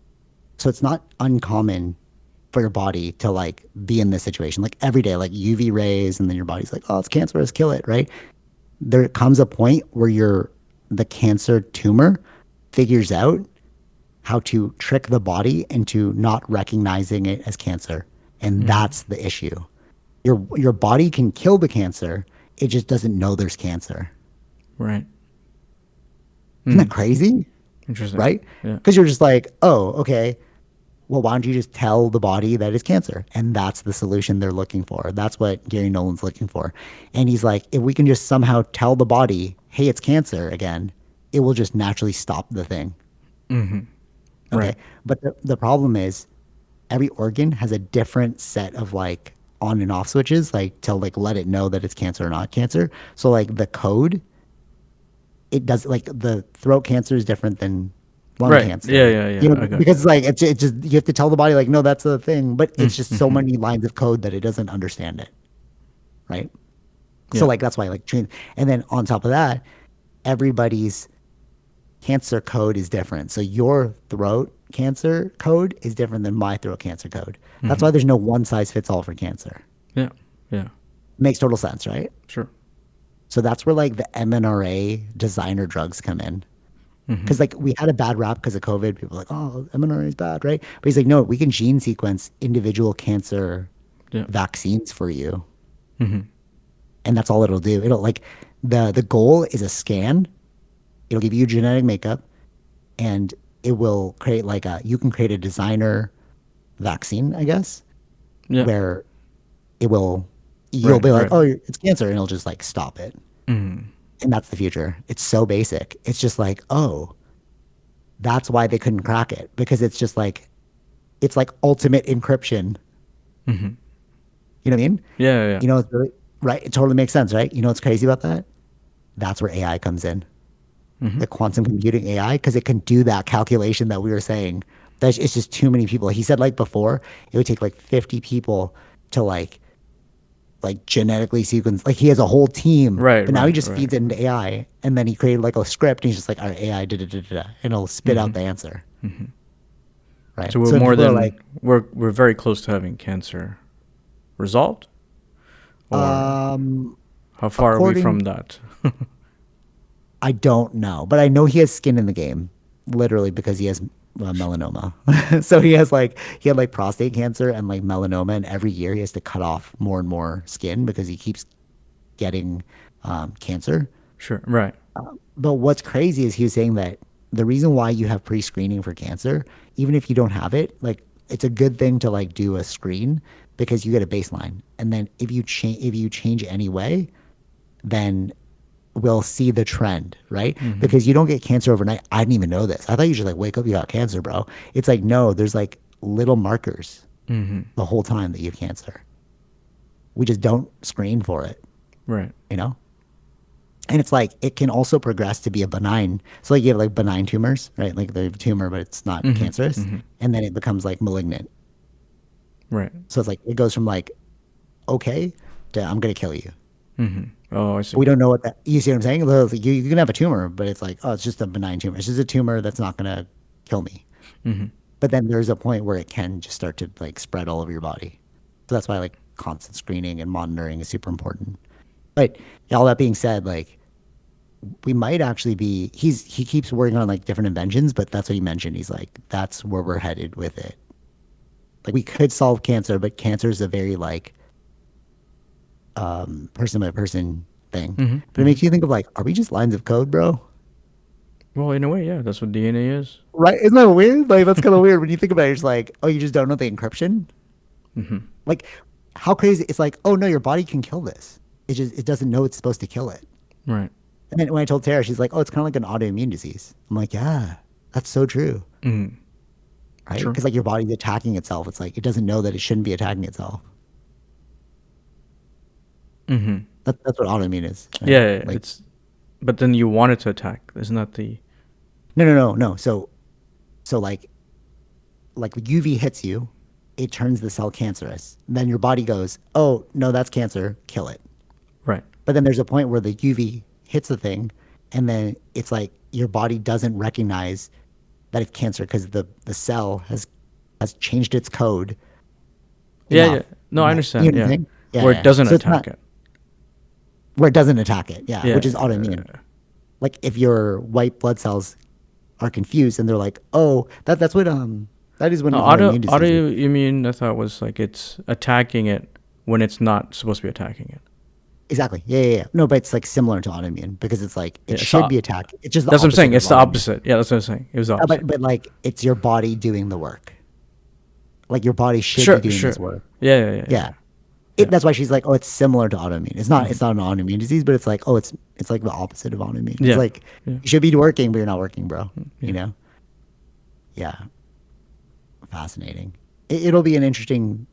So it's not uncommon for your body to like be in this situation. Like every day, like UV rays, and then your body's like, oh, it's cancerous, kill it, right? There comes a point where the cancer tumor figures out how to trick the body into not recognizing it as cancer. And Mm-hmm. that's the issue. Your body can kill the cancer, it just doesn't know there's cancer. Right. Isn't that Mm. crazy? Interesting. Right? Yeah. Because you're just like, oh, okay. Well, why don't you just tell the body that it's cancer? And that's the solution they're looking for. That's what Gary Nolan's looking for. And he's like, if we can just somehow tell the body, hey, it's cancer again, it will just naturally stop the thing. Mm-hmm. Okay. Right. But the problem is every organ has a different set of like on and off switches, like to like let it know that it's cancer or not cancer. So like the code, it does like the throat cancer is different than lung Right. Yeah. cancer. Yeah. Yeah. You know, I got because you. it's like it just you have to tell the body like no, that's the thing, but it's just so Mm-hmm. many lines of code that it doesn't understand it, right? So Yeah. like that's why like train, and then on top of that, everybody's cancer code is different. So your throat cancer code is different than my throat cancer code. That's Mm-hmm. why there's no one size fits all for cancer. Yeah. Yeah. Makes total sense, right? Sure. So that's where like the mNRA designer drugs come in. Mm-hmm. Because like we had a bad rap because of COVID. People were like, oh, mRNA is bad, right? But he's like, no, we can gene sequence individual cancer Yeah. vaccines for you, Mm-hmm. and that's all it'll do. It'll like the goal is a scan. It'll give you genetic makeup, and it will create like a you can create a designer vaccine, I guess, Yeah. where it will you'll Right. be like, Right. oh, it's cancer, and it'll just like stop it. Mm-hmm. And that's the future. It's so basic. It's just like, oh, that's why they couldn't crack it because it's like ultimate encryption. Mm-hmm. You know what I mean? Yeah. Yeah. You know, it's really, right? It totally makes sense, right? You know what's crazy about that? That's where AI comes in. Mm-hmm. The quantum computing AI, because it can do that calculation that we were saying. That's it's just too many people. He said like before, it would take like 50 people to like genetically sequence. Like he has a whole team, Right. but now he Right. just Right. feeds it into AI, and then he created like a script, and he's just like, all right, AI, da da da da, and it'll spit Mm-hmm. out the answer, Mm-hmm. right? So we're So more people are than like, we're very close to having cancer resolved, or um, how far are we from according, that? I don't know, but I know he has skin in the game, literally because he has melanoma. So he had like prostate cancer and like melanoma, and every year he has to cut off more and more skin because he keeps getting cancer. Sure. Right. But what's crazy is he was saying that the reason why you have pre-screening for cancer, even if you don't have it, like it's a good thing to like do a screen because you get a baseline, and then if you change anyway, then we'll see the trend, right? Mm-hmm. Because you don't get cancer overnight. I didn't even know this. I thought you just like wake up, you got cancer, bro. It's like no, there's like little markers Mm-hmm. the whole time that you have cancer. We just don't screen for it, Right. you know? And it's like it can also progress to be a benign. So like you have like benign tumors, right? Like they have a tumor, but it's not Mm-hmm. cancerous, Mm-hmm. and then it becomes like malignant. Right. So it's like it goes from like okay to I'm gonna kill you. Mm-hmm. Oh, I see. We don't know what that. You see what I'm saying? Like, you can have a tumor, but it's like oh, it's just a benign tumor. It's just a tumor that's not gonna kill me. Mm-hmm. But then there's a point where it can just start to like spread all over your body. So that's why like constant screening and monitoring is super important. But all that being said, like we might actually be he keeps working on like different inventions, but that's what he mentioned. He's like, that's where we're headed with it. Like we could solve cancer, but cancer is a very like person by person thing. Mm-hmm. But it Mm-hmm. makes you think of like, are we just lines of code, bro? Well, in a way, yeah, that's what DNA is. right? Isn't that weird? Like that's kind of weird when you think about it. It's like, oh, you just don't know the encryption. Hmm. Like, how crazy? It's like, oh no, your body can kill this. It doesn't know it's supposed to kill it. Right. And then when I told Tara, she's like, oh, it's kind of like an autoimmune disease. I'm like, yeah, that's so true, Mm. right? True. Because like your body's attacking itself. It's like it doesn't know that it shouldn't be attacking itself. Hmm. That's what autoimmune is, right? Yeah, yeah, Like, it's. But then you want it to attack. Isn't that the? no. So like UV hits you, it turns the cell cancerous. Then your body goes, oh no, that's cancer, kill it. Right. But then there's a point where the UV hits the thing, and then it's like your body doesn't recognize that it's cancer because the cell has changed its code Yeah, yeah. enough. No, I You understand. know what I'm Yeah. saying? Yeah, Where it yeah. doesn't So it's not attack it. where it doesn't attack it. Yeah, Yeah. which is autoimmune. Like if your white blood cells are confused and they're like, oh, that's what that is what No, an autoimmune disease is. autoimmune. I thought was like it's attacking it when it's not supposed to be attacking it. Exactly. Yeah. No, but it's like similar to autoimmune because it's like Yeah. it should be attacked. It's just the That's what I'm saying. opposite of It's the autoimmune. opposite. Yeah, that's what I'm saying. It was the But opposite. like it's your body doing the work. Like your body should be Sure, doing sure. this work. Yeah. Yeah. Yeah. That's why she's like, oh, it's similar to autoimmune. It's not. Hmm. It's not an autoimmune disease, but it's like, oh, it's like the opposite of autoimmune. It's Yeah. like Yeah. you should be working, but you're not working, bro. You Yeah. know? Yeah. Fascinating. It'll be an interesting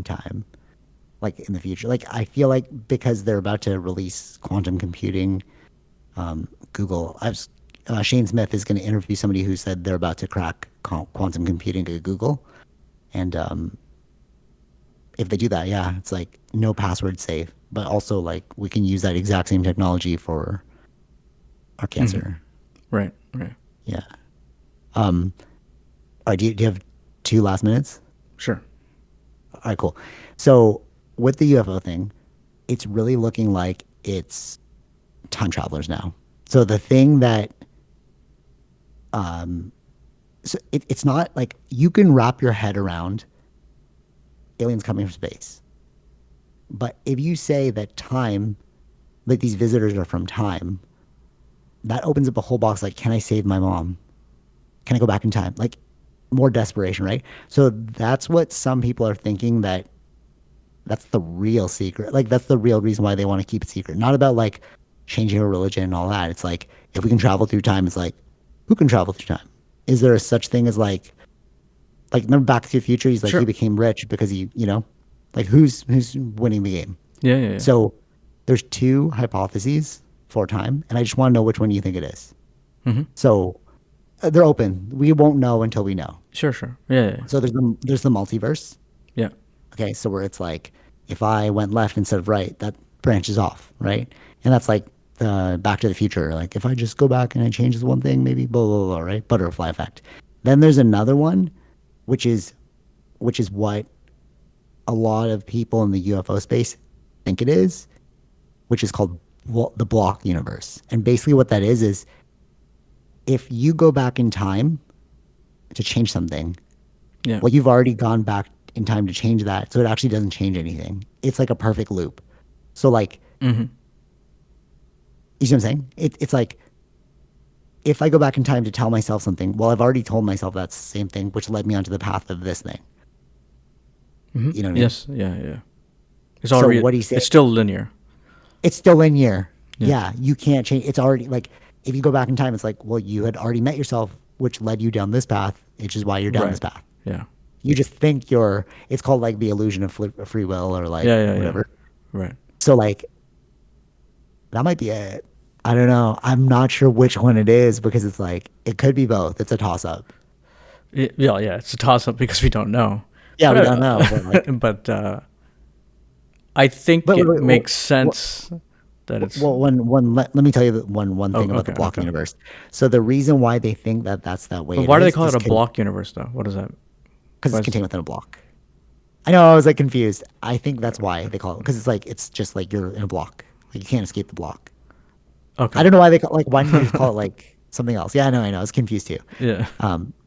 time, like in the future. Like I feel like because they're about to release quantum computing, Google. Shane Smith is going to interview somebody who said they're about to crack quantum computing at Google, and if they do that, yeah, it's like no password safe, but also like we can use that exact same technology for our Hmm. cancer. Right. Right. Yeah. Um. All right. Do you have 2 last minutes? Sure. All right. Cool. So with the UFO thing, it's really looking like it's time travelers now. So the thing that so it's not like you can wrap your head around aliens coming from space. But if you say that time, like these visitors are from time, that opens up a whole box like, can I save my mom? Can I go back in time? Like more desperation, right? So that's what some people are thinking that that's the real secret. Like that's the real reason why they want to keep it secret. Not about like changing a religion and all that. It's like if we can travel through time, it's like who can travel through time? Is there a such thing as like remember Back to the Future? He's like he Sure. became rich because he like who's winning the game? Yeah. Yeah. Yeah. So there's two hypotheses for time, and I just want to know which one you think it is. Hmm. So they're open. We won't know until we know. Sure. Sure. Yeah. Yeah. So there's the multiverse. Yeah. Okay, so where it's like if I went left instead of right, that branches off, right? And that's like the Back to the Future. Like if I just go back and I change this one thing, maybe blah blah blah, right? Butterfly effect. Then there's another one, which is what a lot of people in the UFO space think it is, which is called the block universe. And basically, what that is if you go back in time to change something, Yeah. well, you've already gone back in time to change that, so it actually doesn't change anything. It's like a perfect loop. So, like, Hmm. you see what I'm saying? It's like if I go back in time to tell myself something, well, I've already told myself that same thing, which led me onto the path of this thing. Hmm. You know what I mean? Yes. Yeah. Yeah. It's So already. what do you say? It's still linear. It's still linear. Yeah. Yeah, you can't change. It's already like if you go back in time, it's like, well, you had already met yourself, which led you down this path, which is why you're down Right. this path. Yeah. You just think you're. It's called like the illusion of free will, or like Yeah. Yeah. Yeah. whatever. Right. So like that might be it. I don't know. I'm not sure which one it is because it's like it could be both. It's a toss up. Yeah. Yeah. It's a toss up because we don't know. Yeah, we But don't know. But like, but I think but it wait, makes well, sense that it's. well, let me tell you one Oh, thing about the okay. block Okay. universe. So the reason why they think that that's that way But it why do they call it is a block universe though? What is that? because Why it's is, contained within a block. I know I was like confused. I think that's why they call it because it's like it's just like you're in a block. Like you can't escape the block. okay. I don't know why they call like why didn't they just call it like something else? Yeah, I know. I was confused too. Yeah.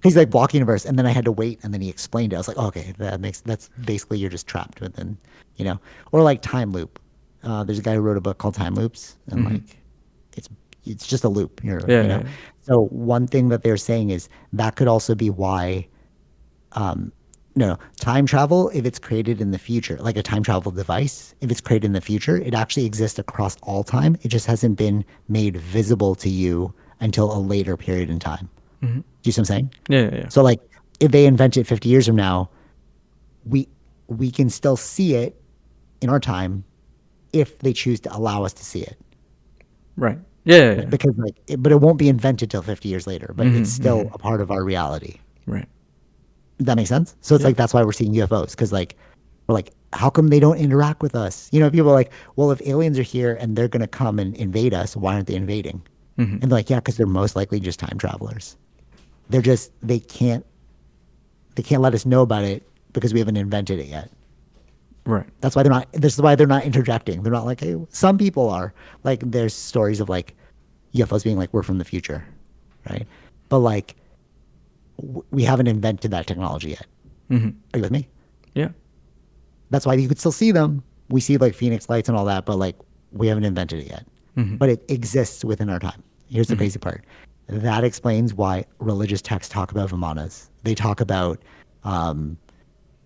He's like block universe, and then I had to wait, and then he explained it. I was like, oh, okay, that's basically you're just trapped within, or like time loop. There's a guy who wrote a book called Time Loops, and Hmm. like it's it's just a loop. Yeah, You yeah, know. yeah. So one thing that they're saying is that could also be why no, time travel, if it's created in the future, like a time travel device, if it's created in the future, it actually exists across all time. It just hasn't been made visible to you until a later period in time. Hmm. Do you see what I'm saying? Yeah, yeah, yeah. So like if they invent it 50 years from now, we we can still see it in our time if they choose to allow us to see it. Right. Yeah, yeah, Right? yeah. Because but it won't be invented till 50 years later, but it's Hmm. still Hmm. a part of our reality. Right. Does that make sense? So it's Yeah. like that's why we're seeing UFOs because like we're like, how come they don't interact with us? You know, people are like, well, if aliens are here and they're gonna come and invade us, why aren't they invading? Hmm. And they're like, yeah, because they're most likely just time travelers. They're just they can't let us know about it because we haven't invented it yet. Right. That's why they're not. This is why they're not interjecting. They're not like, hey, some people are like. There's stories of like UFOs being like, we're from the future, right? But like, we haven't invented that technology yet. Hmm. Are you with me? Yeah. That's why you could still see them. We see like Phoenix lights and all that, but like we haven't invented it yet. Hmm. But it exists within our time. Here's the Hmm. crazy part. That explains why religious texts talk about Vimanas. They talk about um,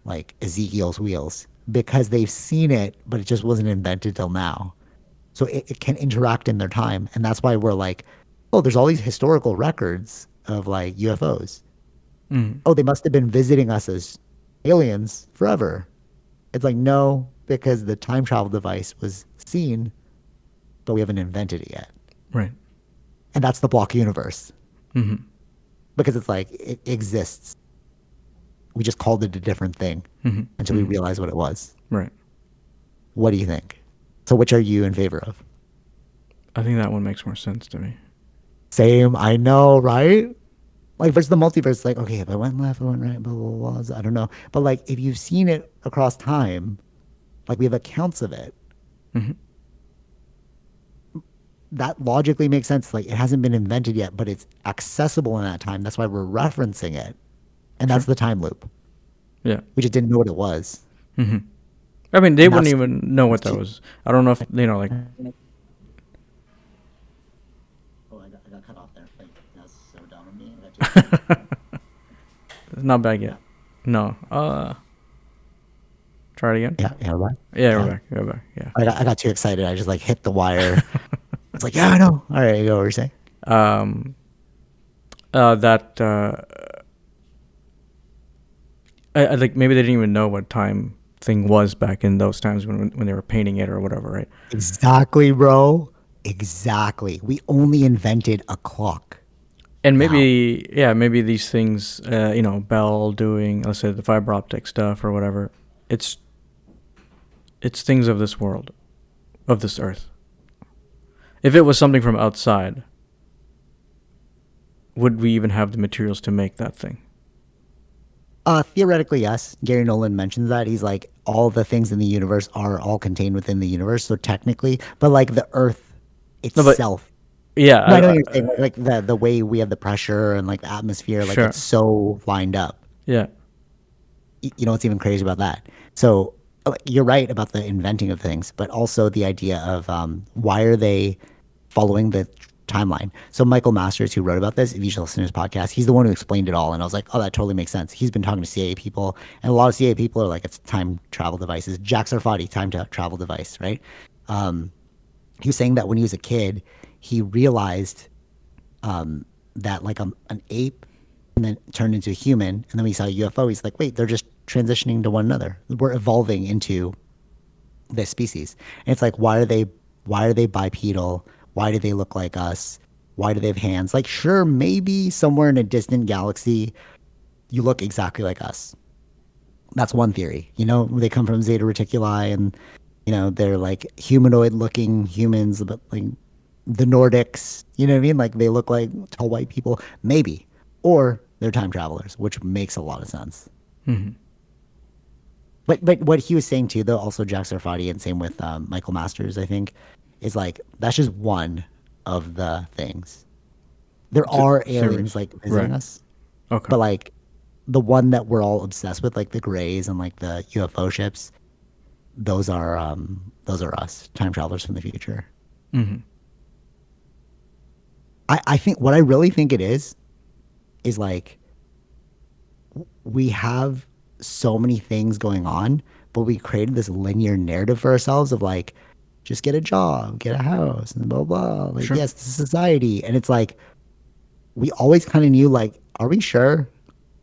like Ezekiel's wheels because they've seen it, but it just wasn't invented till now. So it can interact in their time. And that's why we're like, oh, there's all these historical records of like UFOs. Hmm. Oh, they must have been visiting us as aliens forever. It's like, no, because the time travel device was seen, but we haven't invented it yet. Right. And that's the block universe Hmm. because it's like it exists. We just called it a different thing Hmm. until we Hmm. realized what it was. Right. What do you think? So, which are you in favor of? I think that one makes more sense to me. Same, I know, right? Like versus the multiverse, like, okay, if I went left, I went right, blah, blah, blah, I don't know. But like, if you've seen it across time, like we have accounts of it, Hmm. that logically makes sense. Like, it hasn't been invented yet, but it's accessible in that time. That's why we're referencing it. And that's Sure. the time loop. Yeah. We just didn't know what it was. Hmm. I mean, they And wouldn't that's, even know what that was. I don't know if like. oh, I got cut off there. Like, that's so dumb of me. It's not back yet. No. Try it again. Yeah, yeah, right. Yeah, we're Yeah. back. We're back. Yeah. I got too excited. I just like hit the wire. It's like, yeah, I know. All right, you go. What were you saying? um. That. I like maybe they didn't even know what time thing was back in those times when they were painting it or whatever, right? Exactly, bro. Exactly. We only invented a clock And now. maybe maybe these things, Bell doing, let's say the fiber optic stuff or whatever. It's it's things of this world, of this earth. If it was something from outside, would we even have the materials to make that thing? Theoretically, yes. Gary Nolan mentions that. He's like, all the things in the universe are all contained within the universe. So technically, but like the Earth No, but itself. yeah, No, I know what you're saying. Like the way we have the pressure and like the atmosphere, like it's sure, so lined up. yeah, You know what's even crazy about that? So like, you're right about the inventing of things, but also the idea of why are they following the timeline? So Michael Masters, who wrote about this, if you should listen to his podcast, he's the one who explained it all, and I was like, oh, that totally makes sense. He's been talking to CIA people, and a lot of CIA people are like, it's time travel devices. Jack Sarfati, travel device, right? He was saying that when he was a kid, he realized that like an ape and then turned into a human, and then we saw a UFO. He's like, wait, they're just transitioning to one another. We're evolving into this species. And it's like, why are they bipedal? Why do they look like us? Why do they have hands? Like, sure, maybe somewhere in a distant galaxy, you look exactly like us. That's one theory. You know, they come from Zeta Reticuli, and they're like humanoid looking humans, but like the Nordics. You know what I mean? Like they look like tall white people, maybe, or they're time travelers, which makes a lot of sense. hmm But what he was saying too, though, also Jack Sarfati, and same with Michael Masters, I think, is like that's just one of the things. There are aliens theories, like visiting right? us, Okay, but like the one that we're all obsessed with, like the Greys and like the UFO ships, those are us, time travelers from the future. hmm I think what I really think it is like we have so many things going on, but we created this linear narrative for ourselves of like, just get a job, get a house, and blah blah. Like, Sure. yes, this is society, and it's like we always kind of knew, like, are we sure?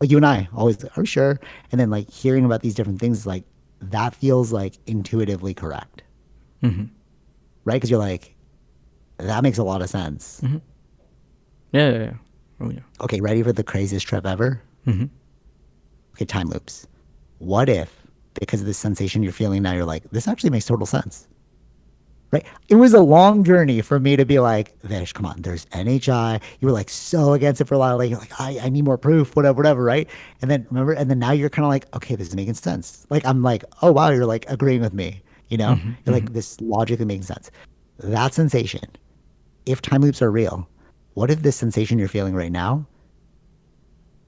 Like you and I always, are we sure? And then like hearing about these different things, like that feels like intuitively correct, Mm-hmm. right? Because you're like, that makes a lot of sense. Mm-hmm. Yeah, yeah, yeah. Oh yeah. Okay, ready for the craziest trip ever? Mm-hmm. Okay, time loops. What if, because of the sensation you're feeling now, you're like, this actually makes total sense, right? It was a long journey for me to be like, Vish, come on, there's NHI. You were like so against it for a while. Like, you're like, I need more proof, whatever, whatever, right? And then remember, and then now you're kind of like, okay, this is making sense. Like, I'm like, oh, wow, you're like agreeing with me, you know? Mm-hmm. You're Mm-hmm. like, this logically making sense. That sensation, if time loops are real, what if this sensation you're feeling right now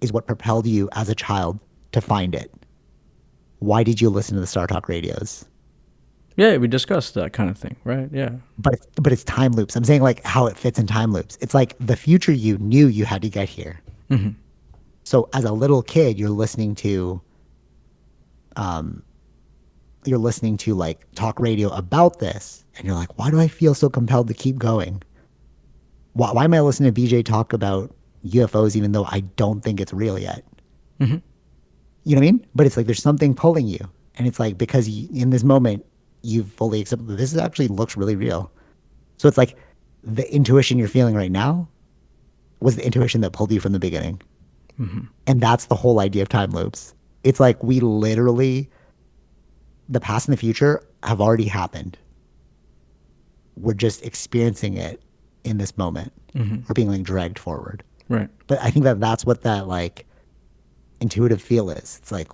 is what propelled you as a child to find it? Why did you listen to the Star Talk radios? Yeah, we discussed that kind of thing, right? Yeah. But it's time loops. I'm saying like how it fits in time loops. It's like the future you knew you had to get here. Mm-hmm. So as a little kid, you're listening to like talk radio about this, and you're like, why do I feel so compelled to keep going? Why am I listening to BJ talk about UFOs even though I don't think it's real yet? Mm-hmm. You know what I mean? But it's like there's something pulling you, and it's like because in this moment you've fully accepted that this actually looks really real. So it's like the intuition you're feeling right now was the intuition that pulled you from the beginning, Mm-hmm. and that's the whole idea of time loops. It's like we literally, the past and the future have already happened. We're just experiencing it in this moment. Mm-hmm. We're being like dragged forward. Right. But I think that that's what that like intuitive feel is. It's like,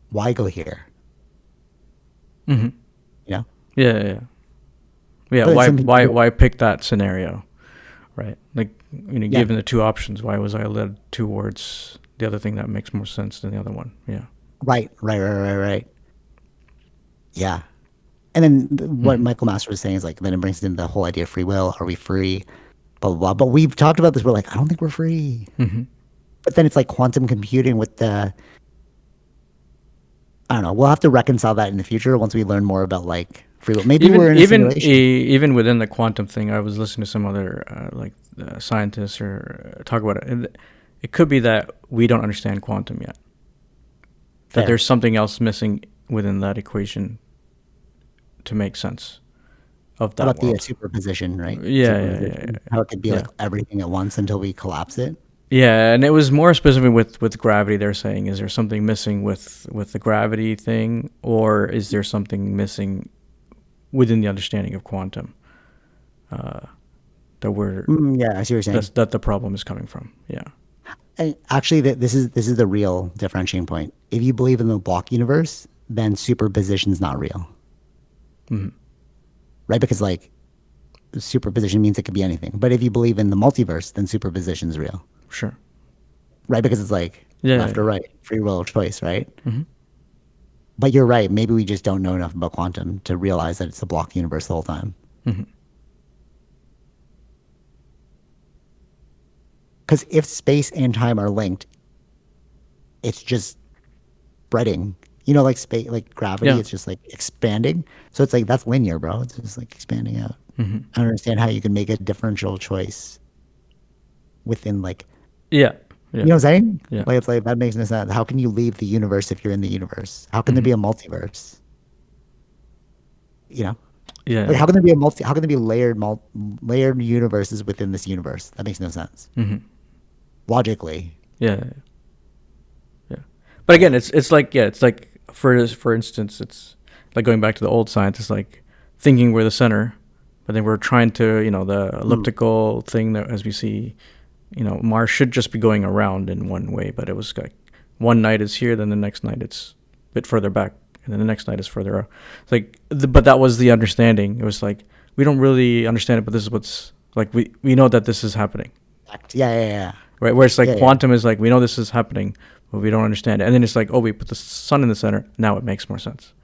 why go here? Mm-hmm. You know? Yeah, yeah, yeah. Yeah. But Why? some Why? people, Why pick that scenario? Right. Like, yeah, given the two options, why was I led towards the other thing that makes more sense than the other one? Yeah. right. Yeah. And then what Mm-hmm. Michael Master was saying is like, then it brings in the whole idea of free will. Are we free? Blah, blah, blah. But we've talked about this. We're like, I don't think we're free. Mm-hmm. But then it's like quantum computing with the, I don't know. We'll have to reconcile that in the future once we learn more about like free will. Maybe we're in a simulation. Even within the quantum thing, I was listening to some other scientists or talk about it. And it could be that we don't understand quantum yet. That Fair. there's something else missing within that equation to make sense of How that about the world. superposition, right? Yeah. How it could be Yeah. like everything at once until we collapse it. Yeah, and it was more specific with gravity. They're saying, is there something missing with the gravity thing, or is there something missing within the understanding of quantum that we're Yeah, I see what you're saying. that the problem is coming from? Yeah. And actually, this is the real differentiating point. If you believe in the block universe, then superposition is not real, Mm-hmm. right? Because like superposition means it could be anything. But if you believe in the multiverse, then superposition is real, Sure. right? Because it's like Yeah. left or right, free will choice, right? Mm-hmm. But you're right. Maybe we just don't know enough about quantum to realize that it's a block universe the whole time. Mm-hmm. Because if space and time are linked, it's just spreading. You know, like space, like gravity, Yeah. it's just like expanding. So it's like that's linear, bro. It's just like expanding out. Mm-hmm. I don't understand how you can make a differential choice within like, Yeah. you know what I'm saying? Yeah. Like it's like that makes no sense. How can you leave the universe if you're in the universe? How can there Mm-hmm. be a multiverse? You know, Yeah. like how can there be a multi? How can there be layered universes within this universe? That makes no sense Mm-hmm. logically. Yeah. Yeah. But again, it's like, yeah, it's like for instance, it's like going back to the old science. It's like thinking we're the center, but then we're trying to, the elliptical thing that as we see, Mars should just be going around in one way, but it was like one night is here, then the next night it's a bit further back, and then the next night is further out. It's like, but that was the understanding. It was like we don't really understand it, but this is what's like we know that this is happening, Yeah. right? Where it's like Yeah. quantum is like we know this is happening, but we don't understand it, and then it's like, oh, we put the sun in the center. Now it makes more sense.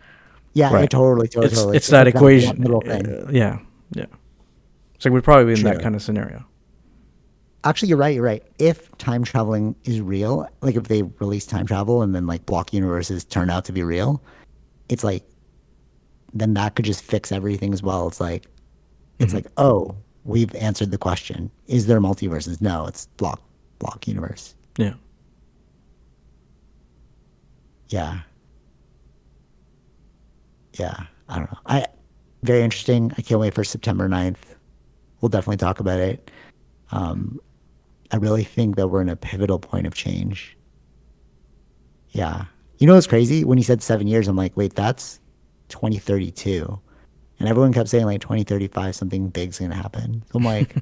Yeah, Right. it totally. It's that like equation. little thing. Yeah. It's like we'd probably be in that True. kind of scenario. Actually, you're right. You're right. If time traveling is real, like if they release time travel and then like block universes turn out to be real, it's like then that could just fix everything as well. It's Hmm. like, oh, we've answered the question. Is there multiverses? No, it's block universe. Yeah. Yeah. Yeah. I don't know. I very interesting. I can't wait for September 9th. We'll definitely talk about it. Um, I really think that we're in a pivotal point of change. Yeah. You know what's crazy? When he said 7 years, I'm like, wait, that's 2032. And everyone kept saying like 2035, something big's gonna happen. So I'm like,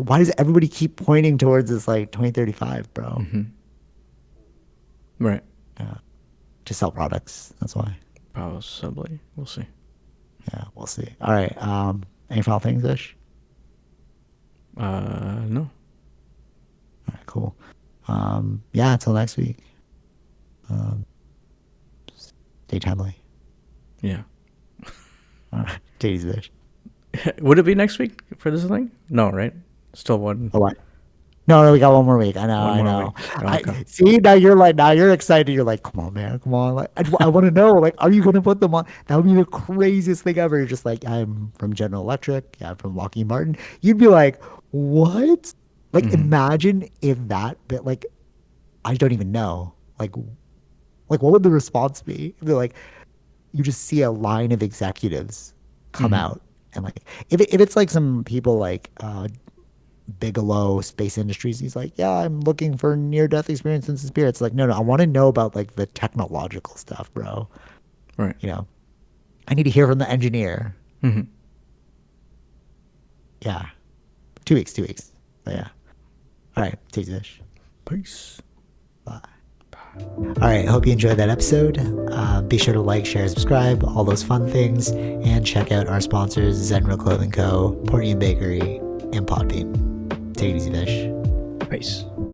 why does everybody keep pointing towards this like 2035, bro? Hmm. Right. Yeah. To sell products. That's why. Possibly. We'll see. Yeah, we'll see. All right. Any final things, Ish? No. All right, cool. Yeah, until next week. Um, stay timely. Yeah. All right. Take it easy, Ish. Would it be next week for this thing? No, right? Still one. Oh, what? No, we got one more week. I know, One I more know. week. Oh, I okay. see now. Now you're excited. You're like, come on, man, come on. Like, I want to know. Like, are you gonna put them on? That would be the craziest thing ever. You're just like, I'm from General Electric. Yeah, I'm from Lockheed Martin. You'd be like, what? Like, Hmm. imagine if that bit. Like, I don't even know. Like, what would the response be? They're like, you just see a line of executives come Hmm. out and like, if it's like some people like Bigelow Space Industries. He's like, yeah, I'm looking for near death experiences and spirits. Like, no, I want to know about like the technological stuff, bro. Right. You know, I need to hear from the engineer. Hmm. Yeah. 2 weeks, 2 weeks. But yeah. All right. Take this. Peace. Bye. All right. Hope you enjoyed that episode. Be sure to like, share, subscribe, all those fun things, and check out our sponsors, Zenro Clothing Co., Portian Bakery, and Podbean. Take it easy, Fish. Peace.